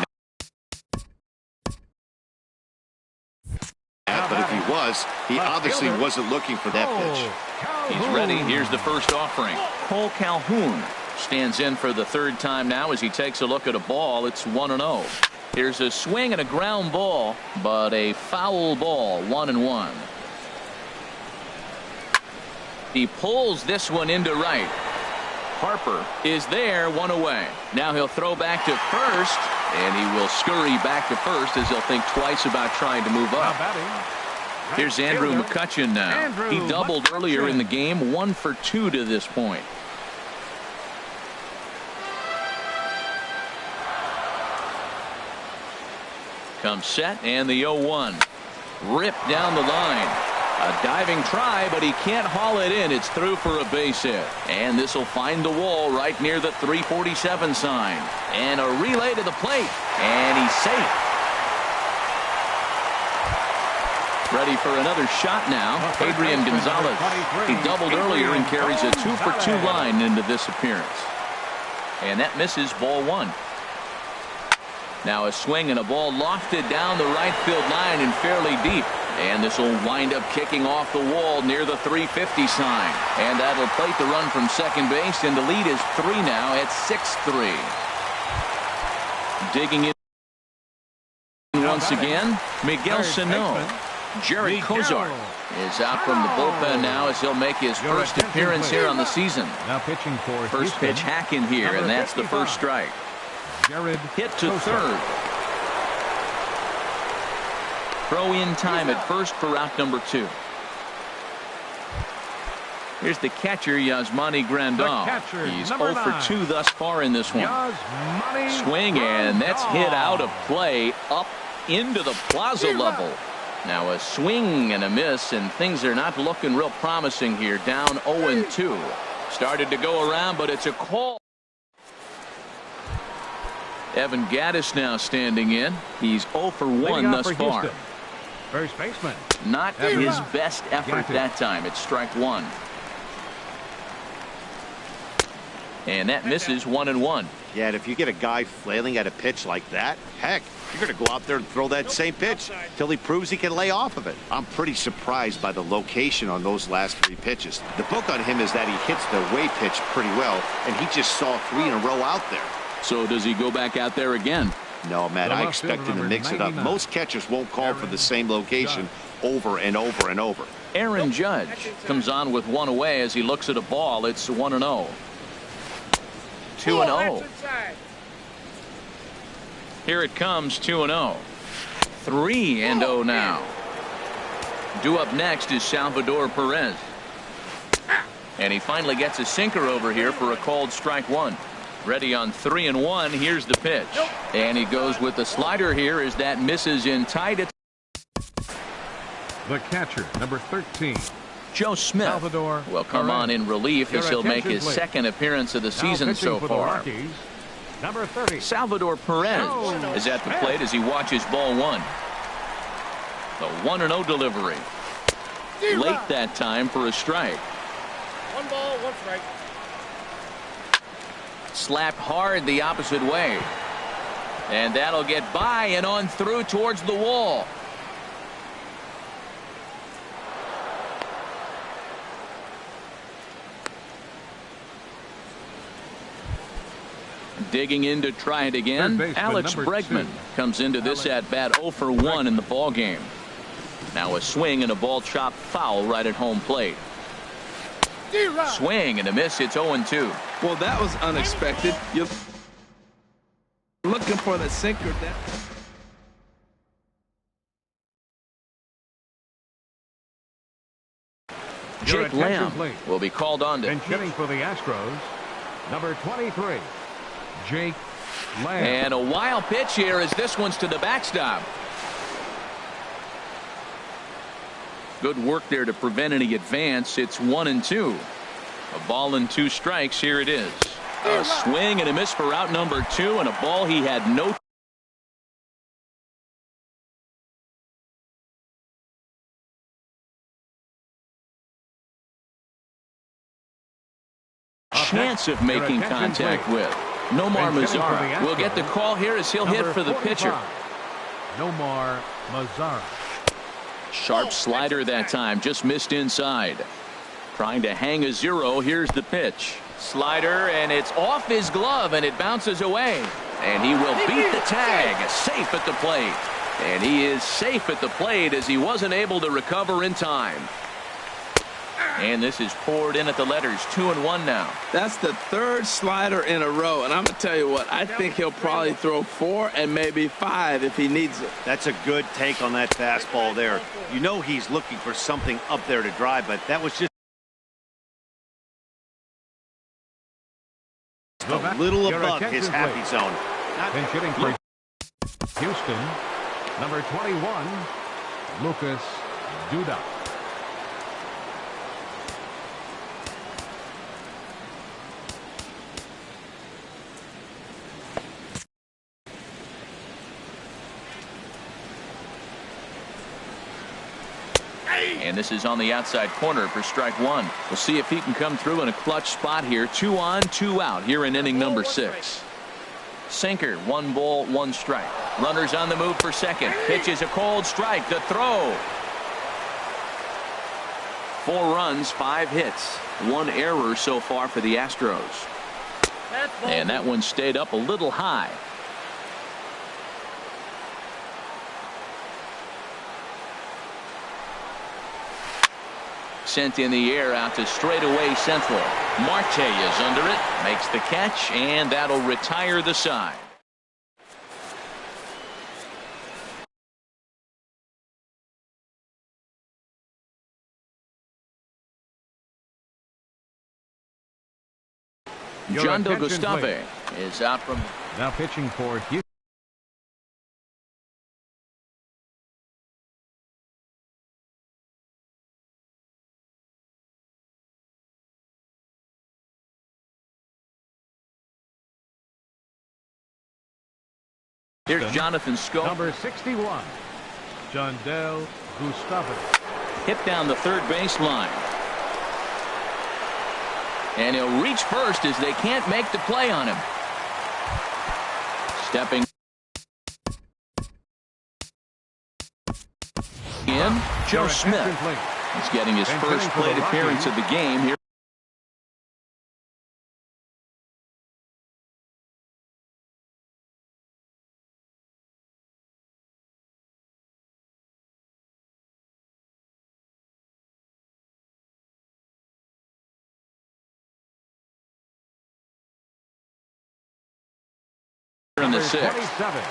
But if he was, he obviously wasn't looking for that pitch. He's ready. Here's the first offering. Cole Calhoun stands in for the 3rd time now as he takes a look at a ball. It's 1-0. Here's a swing and a ground ball, but a foul ball. 1-1. He pulls this one into right. Harper is there, 1 away. Now he'll throw back to first, and he will scurry back to first as he'll think twice about trying to move up. Here's Andrew McCutchen now. He doubled earlier in the game, 1 for 2 to this point. Comes set, and the 0-1. Ripped down the line. A diving try, but he can't haul it in. It's through for a base hit. And this will find the wall right near the 347 sign. And a relay to the plate. And he's safe. Ready for another shot now. Adrian Gonzalez. He doubled earlier and carries a 2 for 2 line into this appearance. And that misses ball 1. Now a swing and a ball lofted down the right field line and fairly deep. And this will wind up kicking off the wall near the 350 sign. And that'll plate the run from second base, and the lead is 3 now at 6-3. Digging in once again, Miguel Sano. Jared Kozar is out from the bullpen now as he'll make his first appearance here on the season. Now pitching for First pitch hacking here, and that's the first strike. Jared Hit to third. Throw in time at first for out number 2. Here's the catcher, Yasmani Grandal. He's 0 for 2 thus far in this one. Swing, and that's hit out of play up into the plaza level. Now a swing and a miss, and things are not looking real promising here. Down 0-2. Started to go around, but it's a call. Evan Gattis now standing in. He's 0 for 1 thus far. First baseman. Not his best effort that time. It's strike 1. And that misses 1-1. Yeah, and if you get a guy flailing at a pitch like that, heck, you're going to go out there and throw that same pitch till he proves he can lay off of it. I'm pretty surprised by the location on those last 3 pitches. The book on him is that he hits the away pitch pretty well, and he just saw 3 in a row out there. So does he go back out there again? No, Matt, I expect him to mix it up. Most catchers won't call for the same location over and over and over. Aaron Judge comes on with 1 away as he looks at a ball. It's 1-0. 2-0. Here it comes, 2-0. 3-0 now. Due up next is Salvador Perez. And he finally gets a sinker over here for a called strike 1. Ready on 3-1. Here's the pitch. And he goes with the slider here as that misses in tight. The catcher, number 13. Joe Smith Salvador will come on in relief as he'll make his second appearance of the season so far. Number 30. Salvador Perez is at the plate as he watches ball 1. The 1-0 delivery. Late that time for a strike. 1 ball, 1 strike. Slapped hard the opposite way. And that'll get by and on through towards the wall. Digging in to try it again. Alex Bregman comes into this at bat 0 for 1 in the ball game. Now a swing and a ball chopped foul right at home plate. Swing and a miss. It's 0-2. Well, that was unexpected. You're looking for the sinker. Jake Lamb will be called on to. And hitting for the Astros, number 23, Jake Lamb. And a wild pitch here as this one's to the backstop. Good work there to prevent any advance. It's 1-2. A ball and 2 strikes. Here it is. A swing and a miss for out number 2, and a ball he had no chance of making contact with. Nomar Mazara will get the call here as he'll hit for the pitcher. Nomar Mazara. Sharp slider that time, just missed inside. Trying to hang a 0. Here's the pitch. Slider, and it's off his glove, and it bounces away. And he will beat the tag. Safe at the plate. And he is safe at the plate as he wasn't able to recover in time. And this is poured in at the letters. 2-1 now. That's the 3rd slider in a row. And I'm going to tell you what, I think he'll probably throw 4 and maybe 5 if he needs it. That's a good take on that fastball there. You know he's looking for something up there to drive, but that was just a little above his happy zone. And hitting for Houston, number 21, Lucas Duda. And this is on the outside corner for strike 1. We'll see if he can come through in a clutch spot here. 2 on, 2 out here in inning number 6. Sinker, 1 ball, 1 strike. Runners on the move for second. Pitch is a cold strike. The throw. 4 runs, 5 hits, 1 error so far for the Astros. And that one stayed up a little high. Sent in the air out to straightaway central. Marte is under it, makes the catch, and that'll retire the side. John Del Gustave is out from. Now pitching for Houston. Here's Jonathan Scope. Number 61, John Del Gustave. Hit down the third baseline. And he'll reach first as they can't make the play on him. Stepping in, Joe Smith. He's getting his first plate appearance of the game here. In the 6th. 27.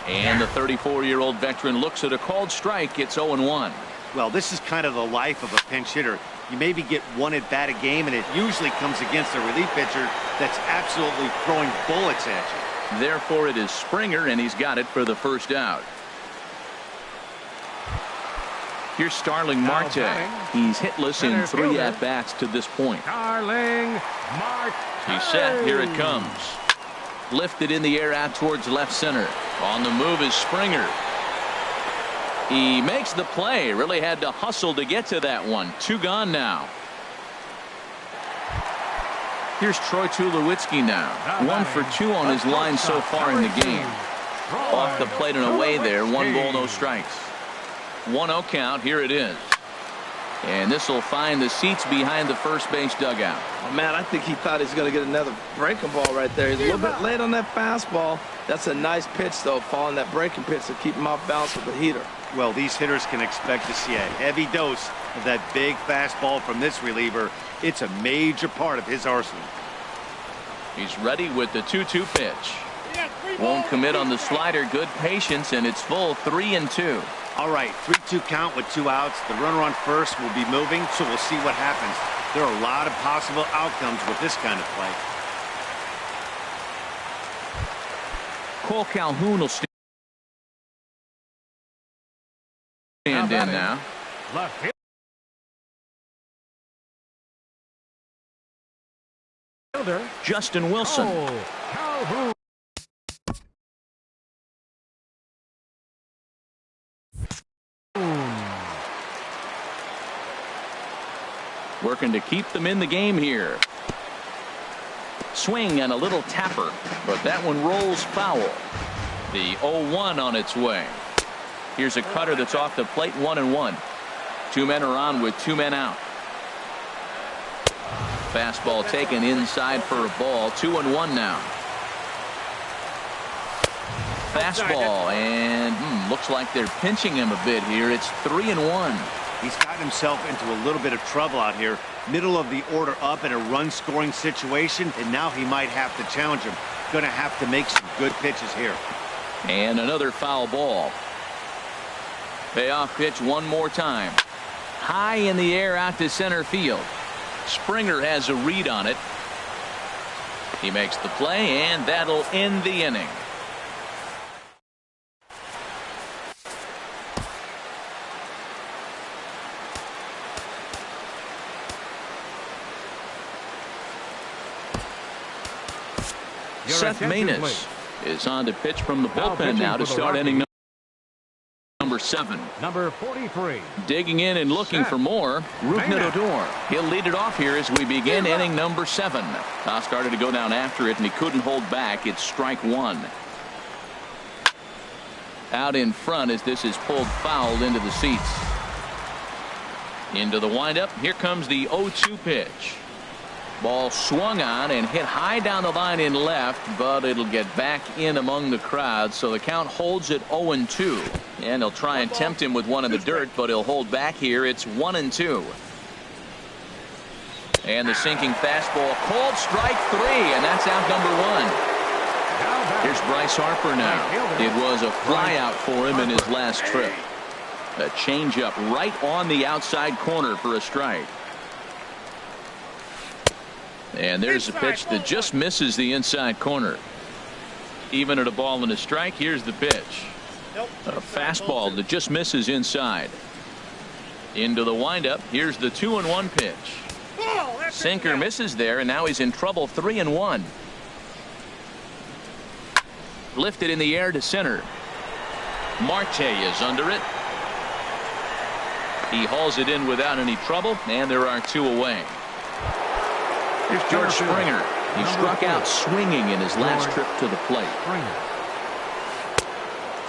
And the 34-year-old veteran looks at a called strike. It's 0-1. Well, this is kind of the life of a pinch hitter. You maybe get 1 at bat a game, and it usually comes against a relief pitcher that's absolutely throwing bullets at you. Therefore, it is Springer, and he's got it for the first out. Here's Starling Marte. He's hitless in 3 at-bats to this point. Starling Marte. He's set. Here it comes. Lifted in the air out towards left center. On the move is Springer. He makes the play. Really had to hustle to get to that one. 2 gone now. Here's Troy Tulowitzki now. 1 for 2 on his line so far in the game. Off the plate and away there. 1 ball, no strikes. 1-0 count. Here it is. And this will find the seats behind the first base dugout. Oh, man, I think he thought he was going to get another breaking ball right there. He's a little bit late on that fastball. That's a nice pitch, though, following that breaking pitch to keep him off balance with the heater. Well, these hitters can expect to see a heavy dose of that big fastball from this reliever. It's a major part of his arsenal. He's ready with the 2-2 pitch. Won't commit on the slider. Good patience, and it's full. 3-2. All right, 3-2 count with 2 outs. The runner on first will be moving, so we'll see what happens. There are a lot of possible outcomes with this kind of play. Cole Calhoun will stand in now. Left fielder Justin Wilson. Calhoun. Working to keep them in the game here. Swing and a little tapper, but that one rolls foul. The 0-1 on its way. Here's a cutter that's off the plate. 1-1. 2 men are on with 2 men out. Fastball taken inside for a ball. 2-1 now. Fastball, and looks like they're pinching him a bit here. It's 3-1. He's got himself into a little bit of trouble out here. Middle of the order up in a run-scoring situation, and now he might have to challenge him. Going to have to make some good pitches here. And another foul ball. Payoff pitch one more time. High in the air out to center field. Springer has a read on it. He makes the play, and that'll end the inning. Seth attention, Maness please. is on to pitch from the Now bullpen pitching now to for the start Rockies. inning number 7. Number 43. Digging in and looking Seth for more, Rougned Maness. Odor. He'll lead it off here as we begin inning number 7. Started to go down after it, and he couldn't hold back. It's strike 1. Out in front as this is pulled foul into the seats. Into the windup. Here comes the 0-2 pitch. Ball swung on and hit high down the line in left, but it'll get back in among the crowd, so the count holds at 0-2. And they'll try and tempt him with one in the dirt, but he'll hold back here. It's 1-2. And the sinking fastball, called strike 3, and that's out number 1. Here's Bryce Harper now. It was a fly out for him in his last trip. A changeup right on the outside corner for a strike. And there's a pitch that just misses the inside corner. Even at a ball and a strike, here's the pitch. A fastball that just misses inside. Into the windup. Here's the 2-1 pitch. Sinker misses there, and now he's in trouble. 3-1. Lifted in the air to center. Marte is under it. He hauls it in without any trouble, and there are 2 away. Here's George Springer. He struck out swinging in his last trip to the plate.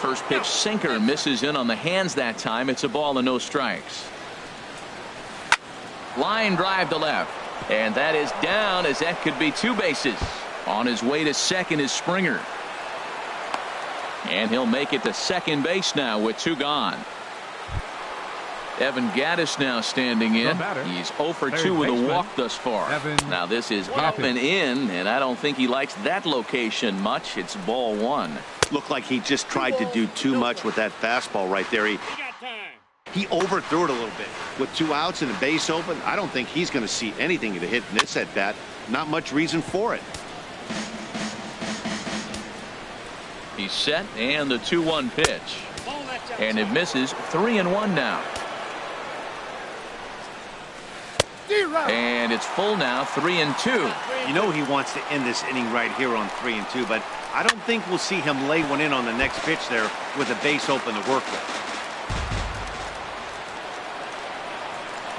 First pitch sinker misses in on the hands that time. It's a ball and no strikes. Line drive to left, and that is down, as that could be 2 bases. On his way to second is Springer, and he'll make it to second base now with 2 gone. Evan Gattis now standing in. He's 0 for 2 with a walk thus far. Now this is up and in, and I don't think he likes that location much. It's ball 1. Looked like he just tried to do too much with that fastball right there. He overthrew it a little bit. With 2 outs and a base open, I don't think he's going to see anything to hit in this at bat. Not much reason for it. He's set, and the 2-1 pitch. And it misses. 3-1 now. And it's full now. 3-2. You know he wants to end this inning right here on 3-2, but I don't think we'll see him lay one in on the next pitch there with a base open to work with.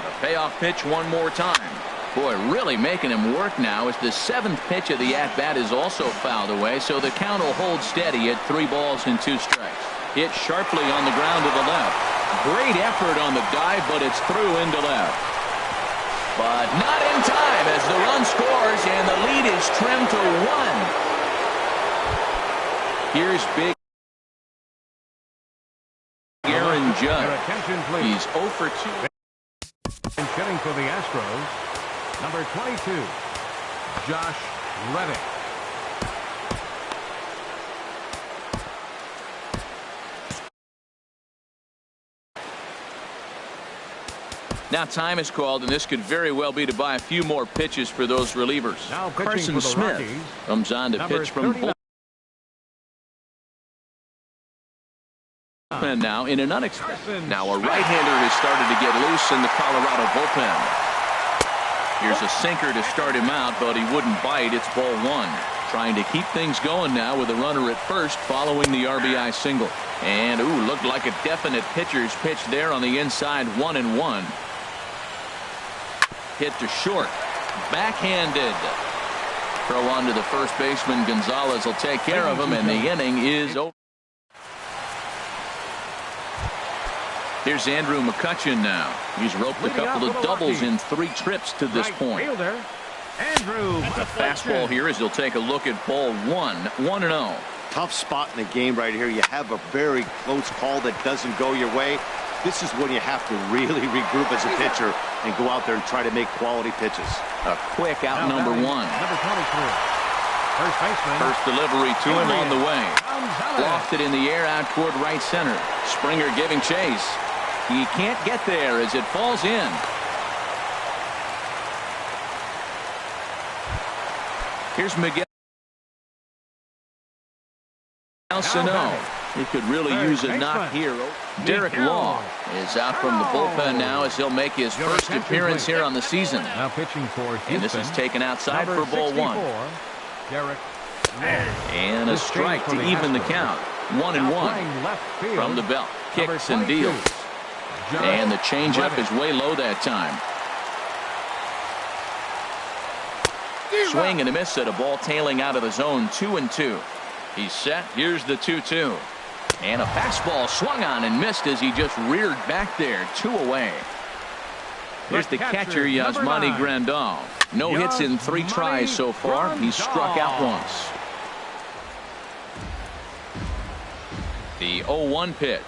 A payoff pitch one more time. Boy, really making him work now as the 7th pitch of the at-bat is also fouled away, so the count will hold steady at 3 balls and 2 strikes. Hit sharply on the ground to the left. Great effort on the dive, but it's through into left. But not in time as the run scores and the lead is trimmed to 1. Here's big Aaron Judge. He's 0 for 2. And hitting for the Astros, number 22, Josh Reddick. Now time is called, and this could very well be to buy a few more pitches for those relievers. Now pitching Carson for the Smith Rockies, comes on to number pitch from 39. bullpen now in an unexpected. Now a right-hander has started to get loose in the Colorado bullpen. Here's a sinker to start him out, but he wouldn't bite. It's ball 1. Trying to keep things going now with a runner at first following the RBI single. And looked like a definite pitcher's pitch there on the inside. 1-1. Hit to short. Backhanded. Throw on to the first baseman. Gonzalez will take care of him, and the inning is over. Here's Andrew McCutchen now. He's roped a couple of doubles in 3 trips to this point. Andrew A fastball here as he'll take a look at ball 1. 1-0. Tough spot in the game right here. You have a very close call that doesn't go your way. This is when you have to really regroup as a pitcher and go out there and try to make quality pitches. A quick out number 1. Number 23. First baseman. First delivery to him on the way. Lofted in the air out toward right center. Springer giving chase. He can't get there as it falls in. Here's Miguel Sano. He could really use a knock here. Derek Law is out from the bullpen now as he'll make his first appearance here on the season. Now pitching for Houston. And this is taken outside for ball 1. Derek And a strike to even the count. 1-1 from the belt. Kicks and deals. And the changeup is way low that time. Swing and a miss at a ball tailing out of the zone. 2-2. He's set. Here's the 2-2. And a fastball swung on and missed as he just reared back there. 2 away. Here's the catcher, Yasmani Grandal. No hits in 3 tries so far. He's struck out once. The 0-1 pitch.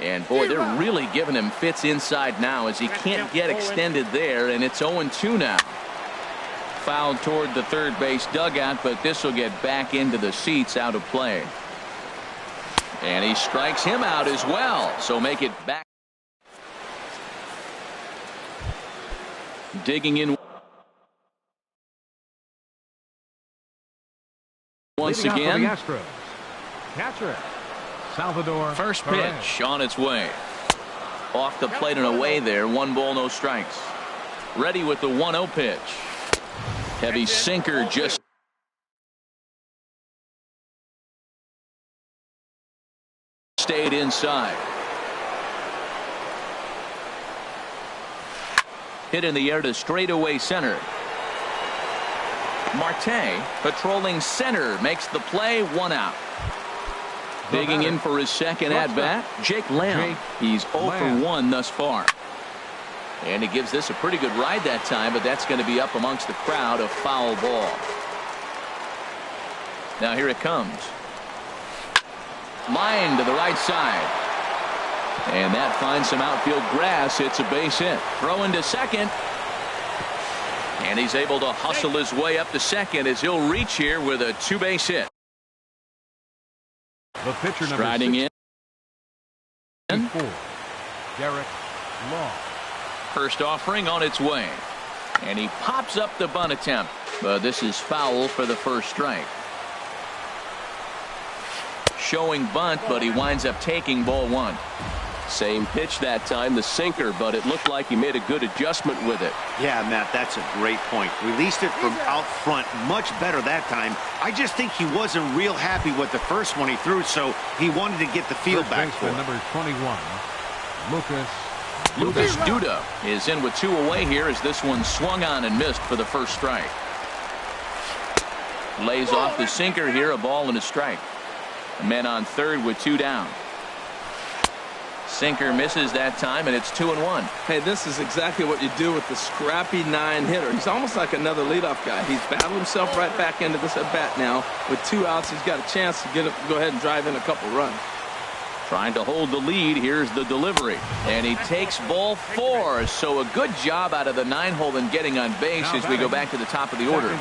And boy, they're really giving him fits inside now as he can't get extended there, and it's 0-2 now. Fouled toward the third base dugout, but this will get back into the seats, out of play. And he strikes him out as well, so make it back. Digging in once again. Catcher Salvador. First pitch on its way. Off the plate and away there. 1 ball, no strikes. Ready with the 1-0 pitch. Heavy sinker just stayed inside. Hit in the air to straightaway center. Marte patrolling center makes the play. 1 out. Digging in for his second at-bat, Jake Lamb. He's 0 for 1 thus far. And he gives this a pretty good ride that time, but that's going to be up amongst the crowd. A foul ball. Now here it comes. Line to the right side. And that finds some outfield grass. It's a base hit. Throwing to second. And he's able to hustle his way up to second as he'll reach here with a 2-base hit. The pitcher striding in. Derek Law. First offering on its way. And he pops up the bunt attempt. But this is foul for the first strike. Showing bunt, but he winds up taking ball 1. Same pitch that time, the sinker, but it looked like he made a good adjustment with it. Yeah, Matt, that's a great point. Released it from out front much better that time. I just think he wasn't real happy with the first one he threw, so he wanted to get the field back for it. Number 21, Lucas Duda is in with 2 away here as this one swung on and missed for the first strike. Lays off the sinker here, a ball and a strike. Men on third with 2 down. Sinker misses that time, and it's 2-1. Hey, this is exactly what you do with the scrappy 9 hitter. He's almost like another leadoff guy. He's battled himself right back into this at bat now. With 2 outs, he's got a chance to go ahead and drive in a couple runs. Trying to hold the lead. Here's the delivery. And he takes ball 4. So a good job out of the 9-hole in getting on base as we go back to the top of the order.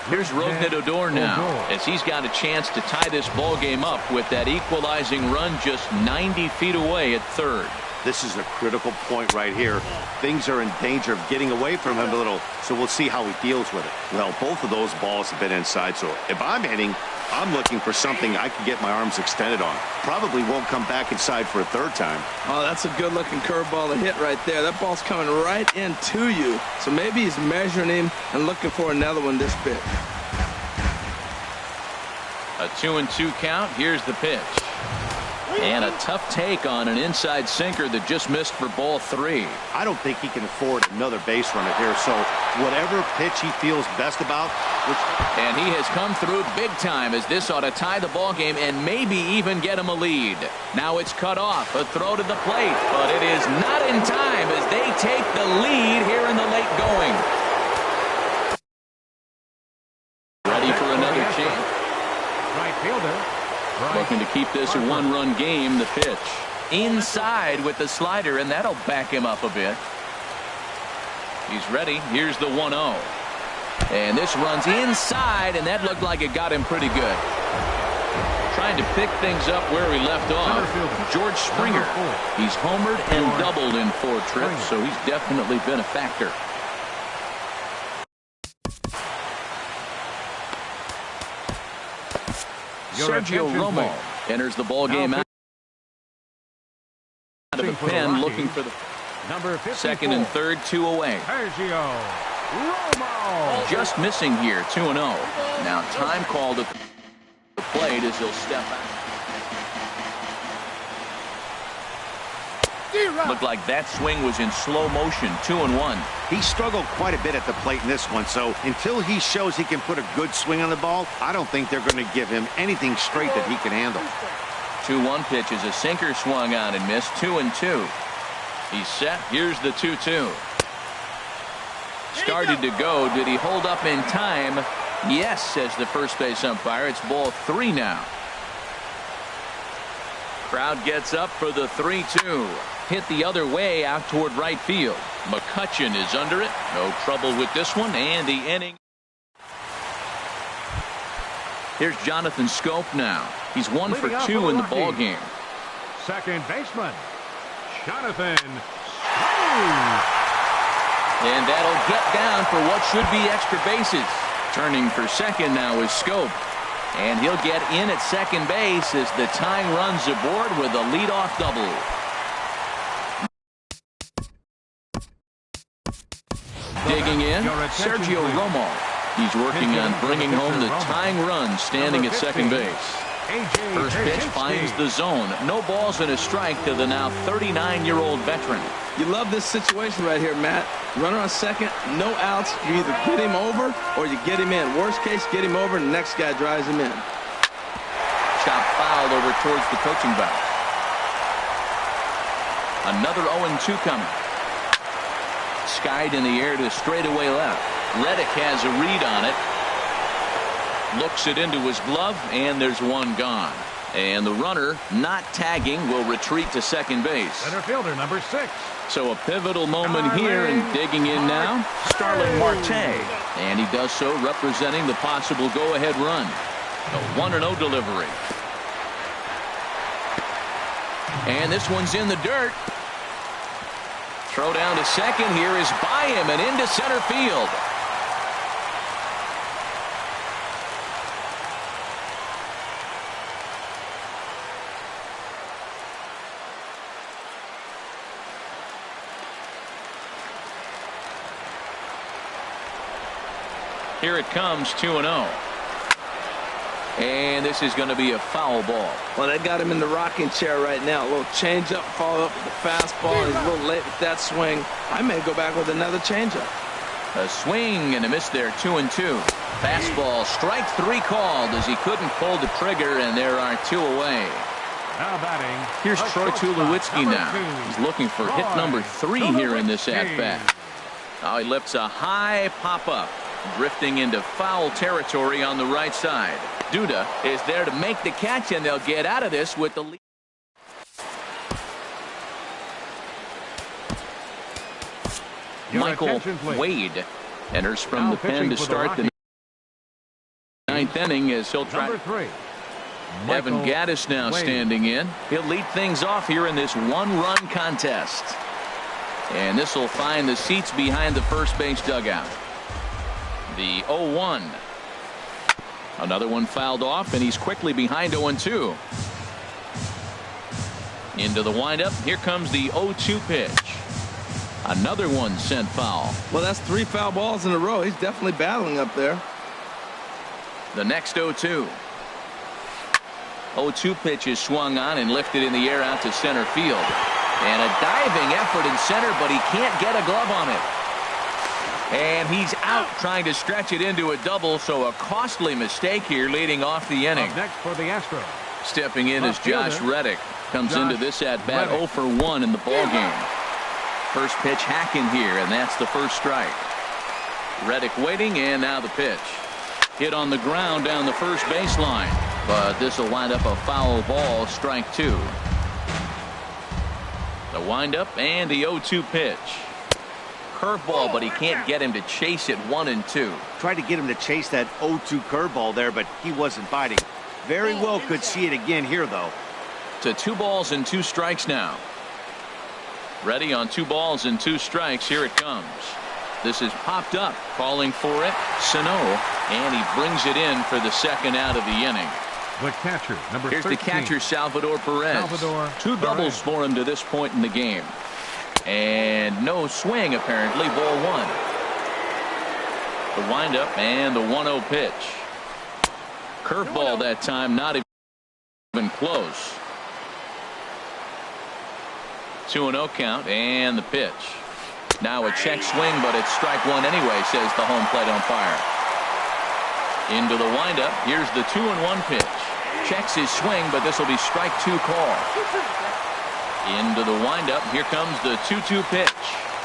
Here's Rougned Odor now as he's got a chance to tie this ball game up with that equalizing run just 90 feet away at third. This is a critical point right here. Things are in danger of getting away from him a little, so we'll see how he deals with it. Well, both of those balls have been inside, so if I'm hitting, I'm looking for something I can get my arms extended on. Probably won't come back inside for a third time. Oh, that's a good-looking curveball to hit right there. That ball's coming right into you. So maybe he's measuring him and looking for another one this pitch. A 2-2 count. Here's the pitch. And a tough take on an inside sinker that just missed for ball 3. I don't think he can afford another base runner here, so whatever pitch he feels best about. And he has come through big time as this ought to tie the ball game and maybe even get him a lead. Now it's cut off. A throw to the plate, but it is not in time as they take the lead here in the late going. Ready for another chance. Right fielder. Looking to keep this a 1-run game. The pitch inside with the slider, and that'll back him up a bit. He's ready. Here's the 1-0. And this runs inside, and that looked like it got him pretty good. Trying to pick things up where he left off. George Springer. He's homered and doubled in 4 trips, so he's definitely been a factor. Sergio Romo enters the ball game out of the pen, looking for the second and third, 2 away. Sergio Just missing here, 2-0. Now time called at the plate as he'll step back. Looked like that swing was in slow motion, 2-1. He struggled quite a bit at the plate in this one, so until he shows he can put a good swing on the ball, I don't think they're going to give him anything straight that he can handle. 2-1 pitch is a sinker swung on and missed, 2-2. He's set. Here's the 2-2. Started to go. Did he hold up in time? Yes, says the first base umpire. It's ball 3 now. Crowd gets up for the 3-2. Hit the other way out toward right field. McCutchen is under it. No trouble with this one, and the inning. Here's Jonathan Scope now. He's 1 for 2 in the ball game. Second baseman, Jonathan Scope. And that'll get down for what should be extra bases. Turning for second now is Scope. And he'll get in at second base as the tying runs aboard with a leadoff double. Digging in, Sergio Romo. He's working on bringing home the tying run standing at second base. First pitch finds the zone. No balls and a strike to the now 39-year-old veteran. You love this situation right here, Matt. Runner on second, no outs. You either get him over or you get him in. Worst case, get him over and the next guy drives him in. Chop fouled over towards the coaching box. Another 0-2 coming. Skied in the air to straightaway left. Reddick has a read on it. Looks it into his glove, and there's one gone. And the runner, not tagging, will retreat to second base. Center fielder number 6. So a pivotal moment here, and digging in now, Starling Marte. And he does so representing the possible go-ahead run. A 1-0 delivery. And this one's in the dirt. Throw down to second here is by him and into center field. Here it comes, 2-0. And this is going to be a foul ball. Well, they got him in the rocking chair right now. A little changeup, follow up with the fastball. He's a little late with that swing. I may go back with another changeup. A swing and a miss there, 2-2. Fastball, strike 3 called as he couldn't pull the trigger, and there are 2 away. Now batting. Here's Troy Tulowitzki now. He's looking for hit number 3 here in this at-bat. Now he lifts a high pop-up, drifting into foul territory on the right side. Duda is there to make the catch, and they'll get out of this with the lead. Michael Wade enters from the pen to start the 9th inning as he'll try. Evan Gattis now standing in. He'll lead things off here in this 1-run contest. And this will find the seats behind the first base dugout. The 0-1. Another one fouled off, and he's quickly behind 0-2. Into the windup. Here comes the 0-2 pitch. Another one sent foul. Well, that's 3 foul balls in a row. He's definitely battling up there. The next 0-2. 0-2 pitch is swung on and lifted in the air out to center field. And a diving effort in center, but he can't get a glove on it. And he's out trying to stretch it into a double, so a costly mistake here leading off the inning. Up next for the Astros. Stepping in is Josh Reddick. Comes into this at-bat 0 for 1 in the ball game. First pitch hacking here, and that's the first strike. Reddick waiting, and now the pitch. Hit on the ground down the first baseline, but this will wind up a foul ball, strike 2. The windup and the 0-2 pitch. Curveball, but he can't get him to chase it 1-2. Tried to get him to chase that 0-2 curveball there, but he wasn't biting. Very well could see it again here, though. To 2 balls and 2 strikes now. Ready on 2 balls and 2 strikes. Here it comes. This is popped up, calling for it. Sano, and he brings it in for the second out of the inning. The catcher, number 13. Here's the catcher, Salvador Perez. 2 doubles for him to this point in the game. And no swing, apparently, ball 1. The windup and the 1-0 pitch. Curveball that time, not even close. 2-0 count and the pitch. Now a check swing, but it's strike one anyway, says the home plate umpire. Into the windup. Here's the 2-1 pitch. Checks his swing, but this will be strike two call. Into the windup. Here comes the 2-2 pitch.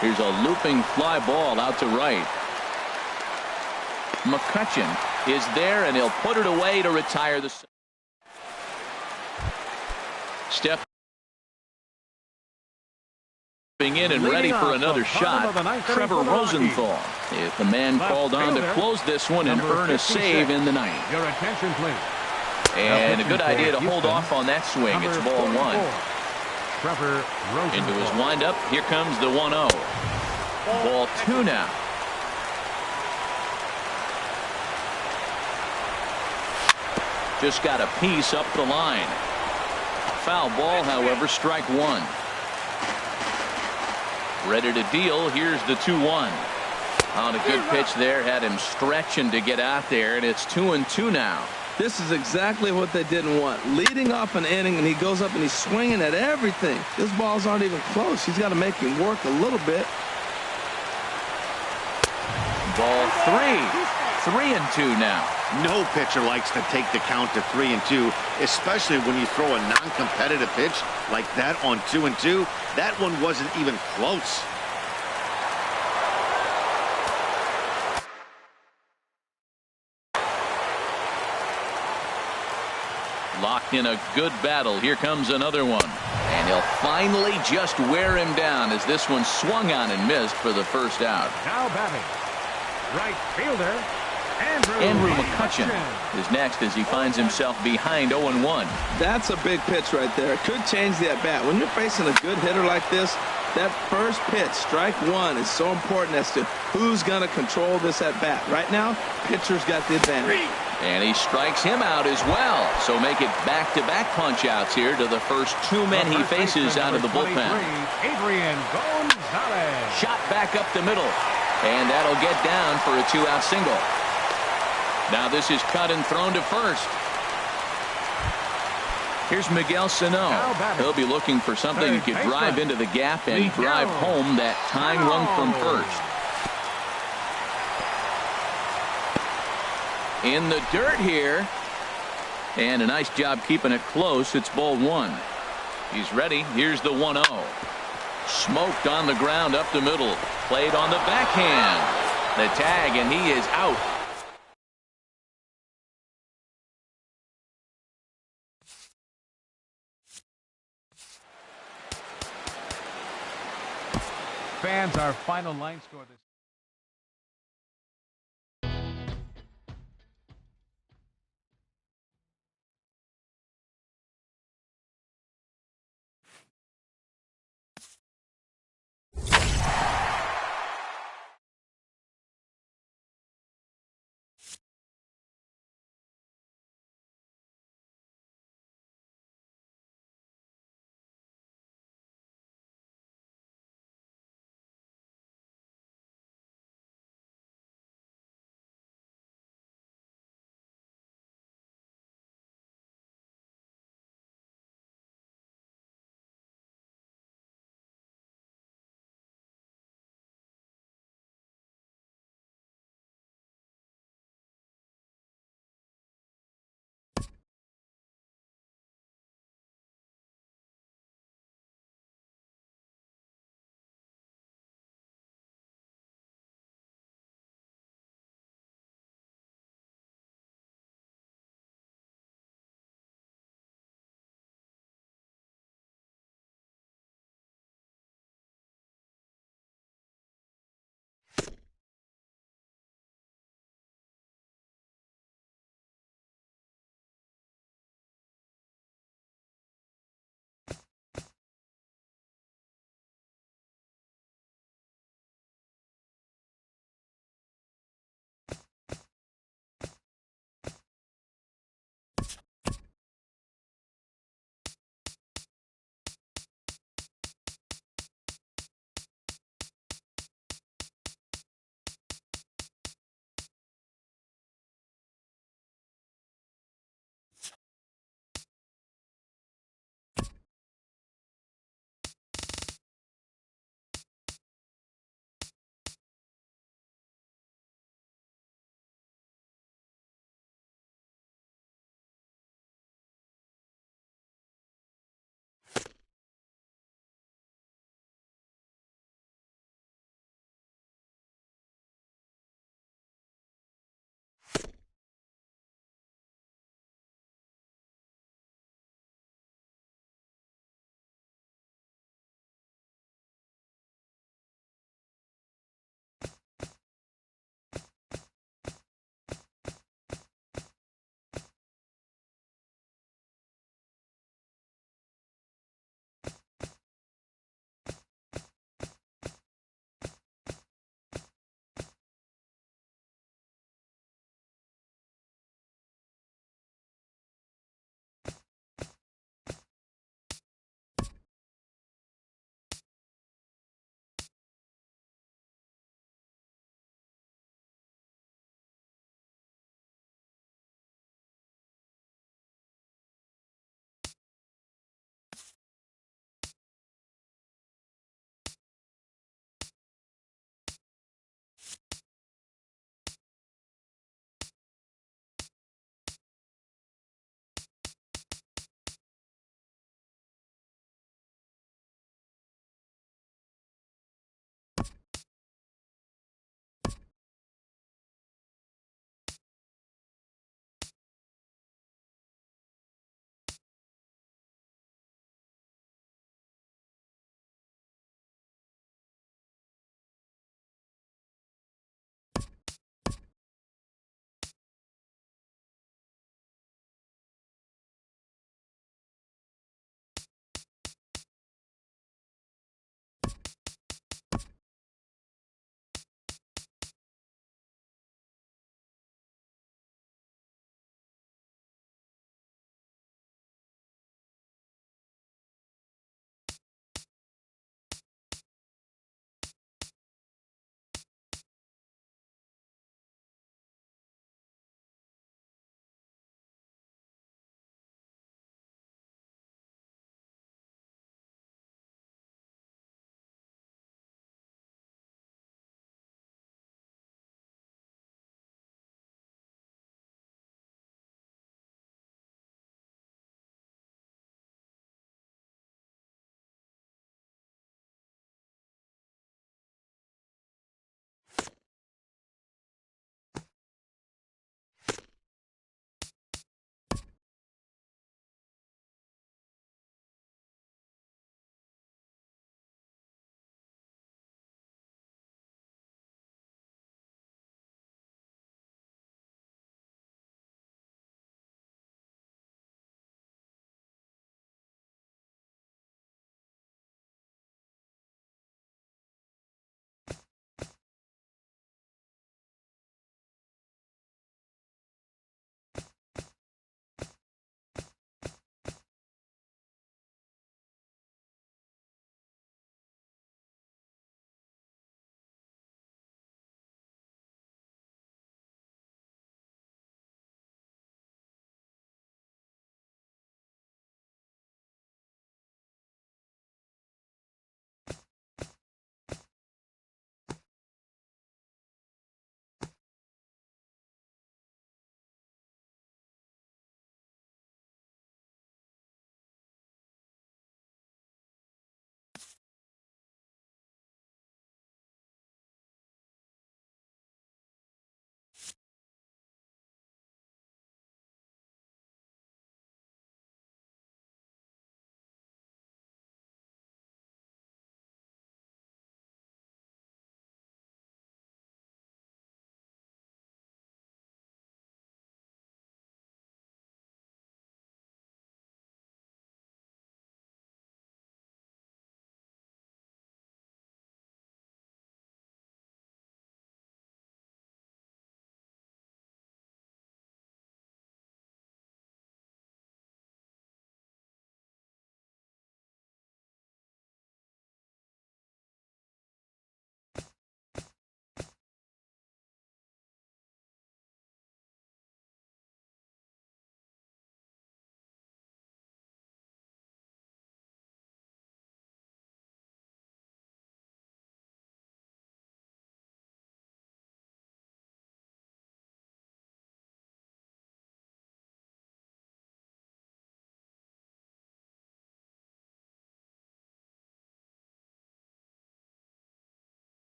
Here's a looping fly ball out to right. McCutcheon is there, and he'll put it away to retire the. Stepping in and ready for another shot, Trevor Rosenthal. If the man called on to close this one and earn a save in the ninth. Your attention, please. And a good idea to hold off on that swing. It's ball one. Trevor Rosenthal. Into his windup. Here comes the 1-0. Ball two now. Just got a piece up the line. Foul ball, however, strike one. Ready to deal. Here's the 2-1. On a good pitch there. Had him stretching to get out there, and it's 2-2 now. This is exactly what they didn't want. Leading off an inning, and he goes up and he's swinging at everything. His balls aren't even close. He's got to make him work a little bit. Ball three. 3-2 now. No pitcher likes to take the count to 3-2, especially when you throw a non-competitive pitch like that on 2-2. That one wasn't even close. Locked in a good battle. Here comes another one. And he'll finally just wear him down as this one swung on and missed for the first out. Now batting, right fielder, Andrew McCutcheon is next as he finds himself behind 0-1. That's a big pitch right there. It could change the at-bat. When you're facing a good hitter like this, that first pitch, strike one, is so important as to who's going to control this at-bat. Right now, pitcher's got the advantage. And he strikes him out as well. So make it back-to-back punch-outs here to the first two men he faces out of the bullpen. Shot back up the middle. And that'll get down for a two-out single. Now this is cut and thrown to first. Here's Miguel Sano. He'll be looking for something he could drive into the gap and drive home that tying run from first. In the dirt here. And a nice job keeping it close. It's ball one. He's ready. Here's the 1-0. Smoked on the ground up the middle. Played on the backhand. The tag, and he is out. Fans, our final line score this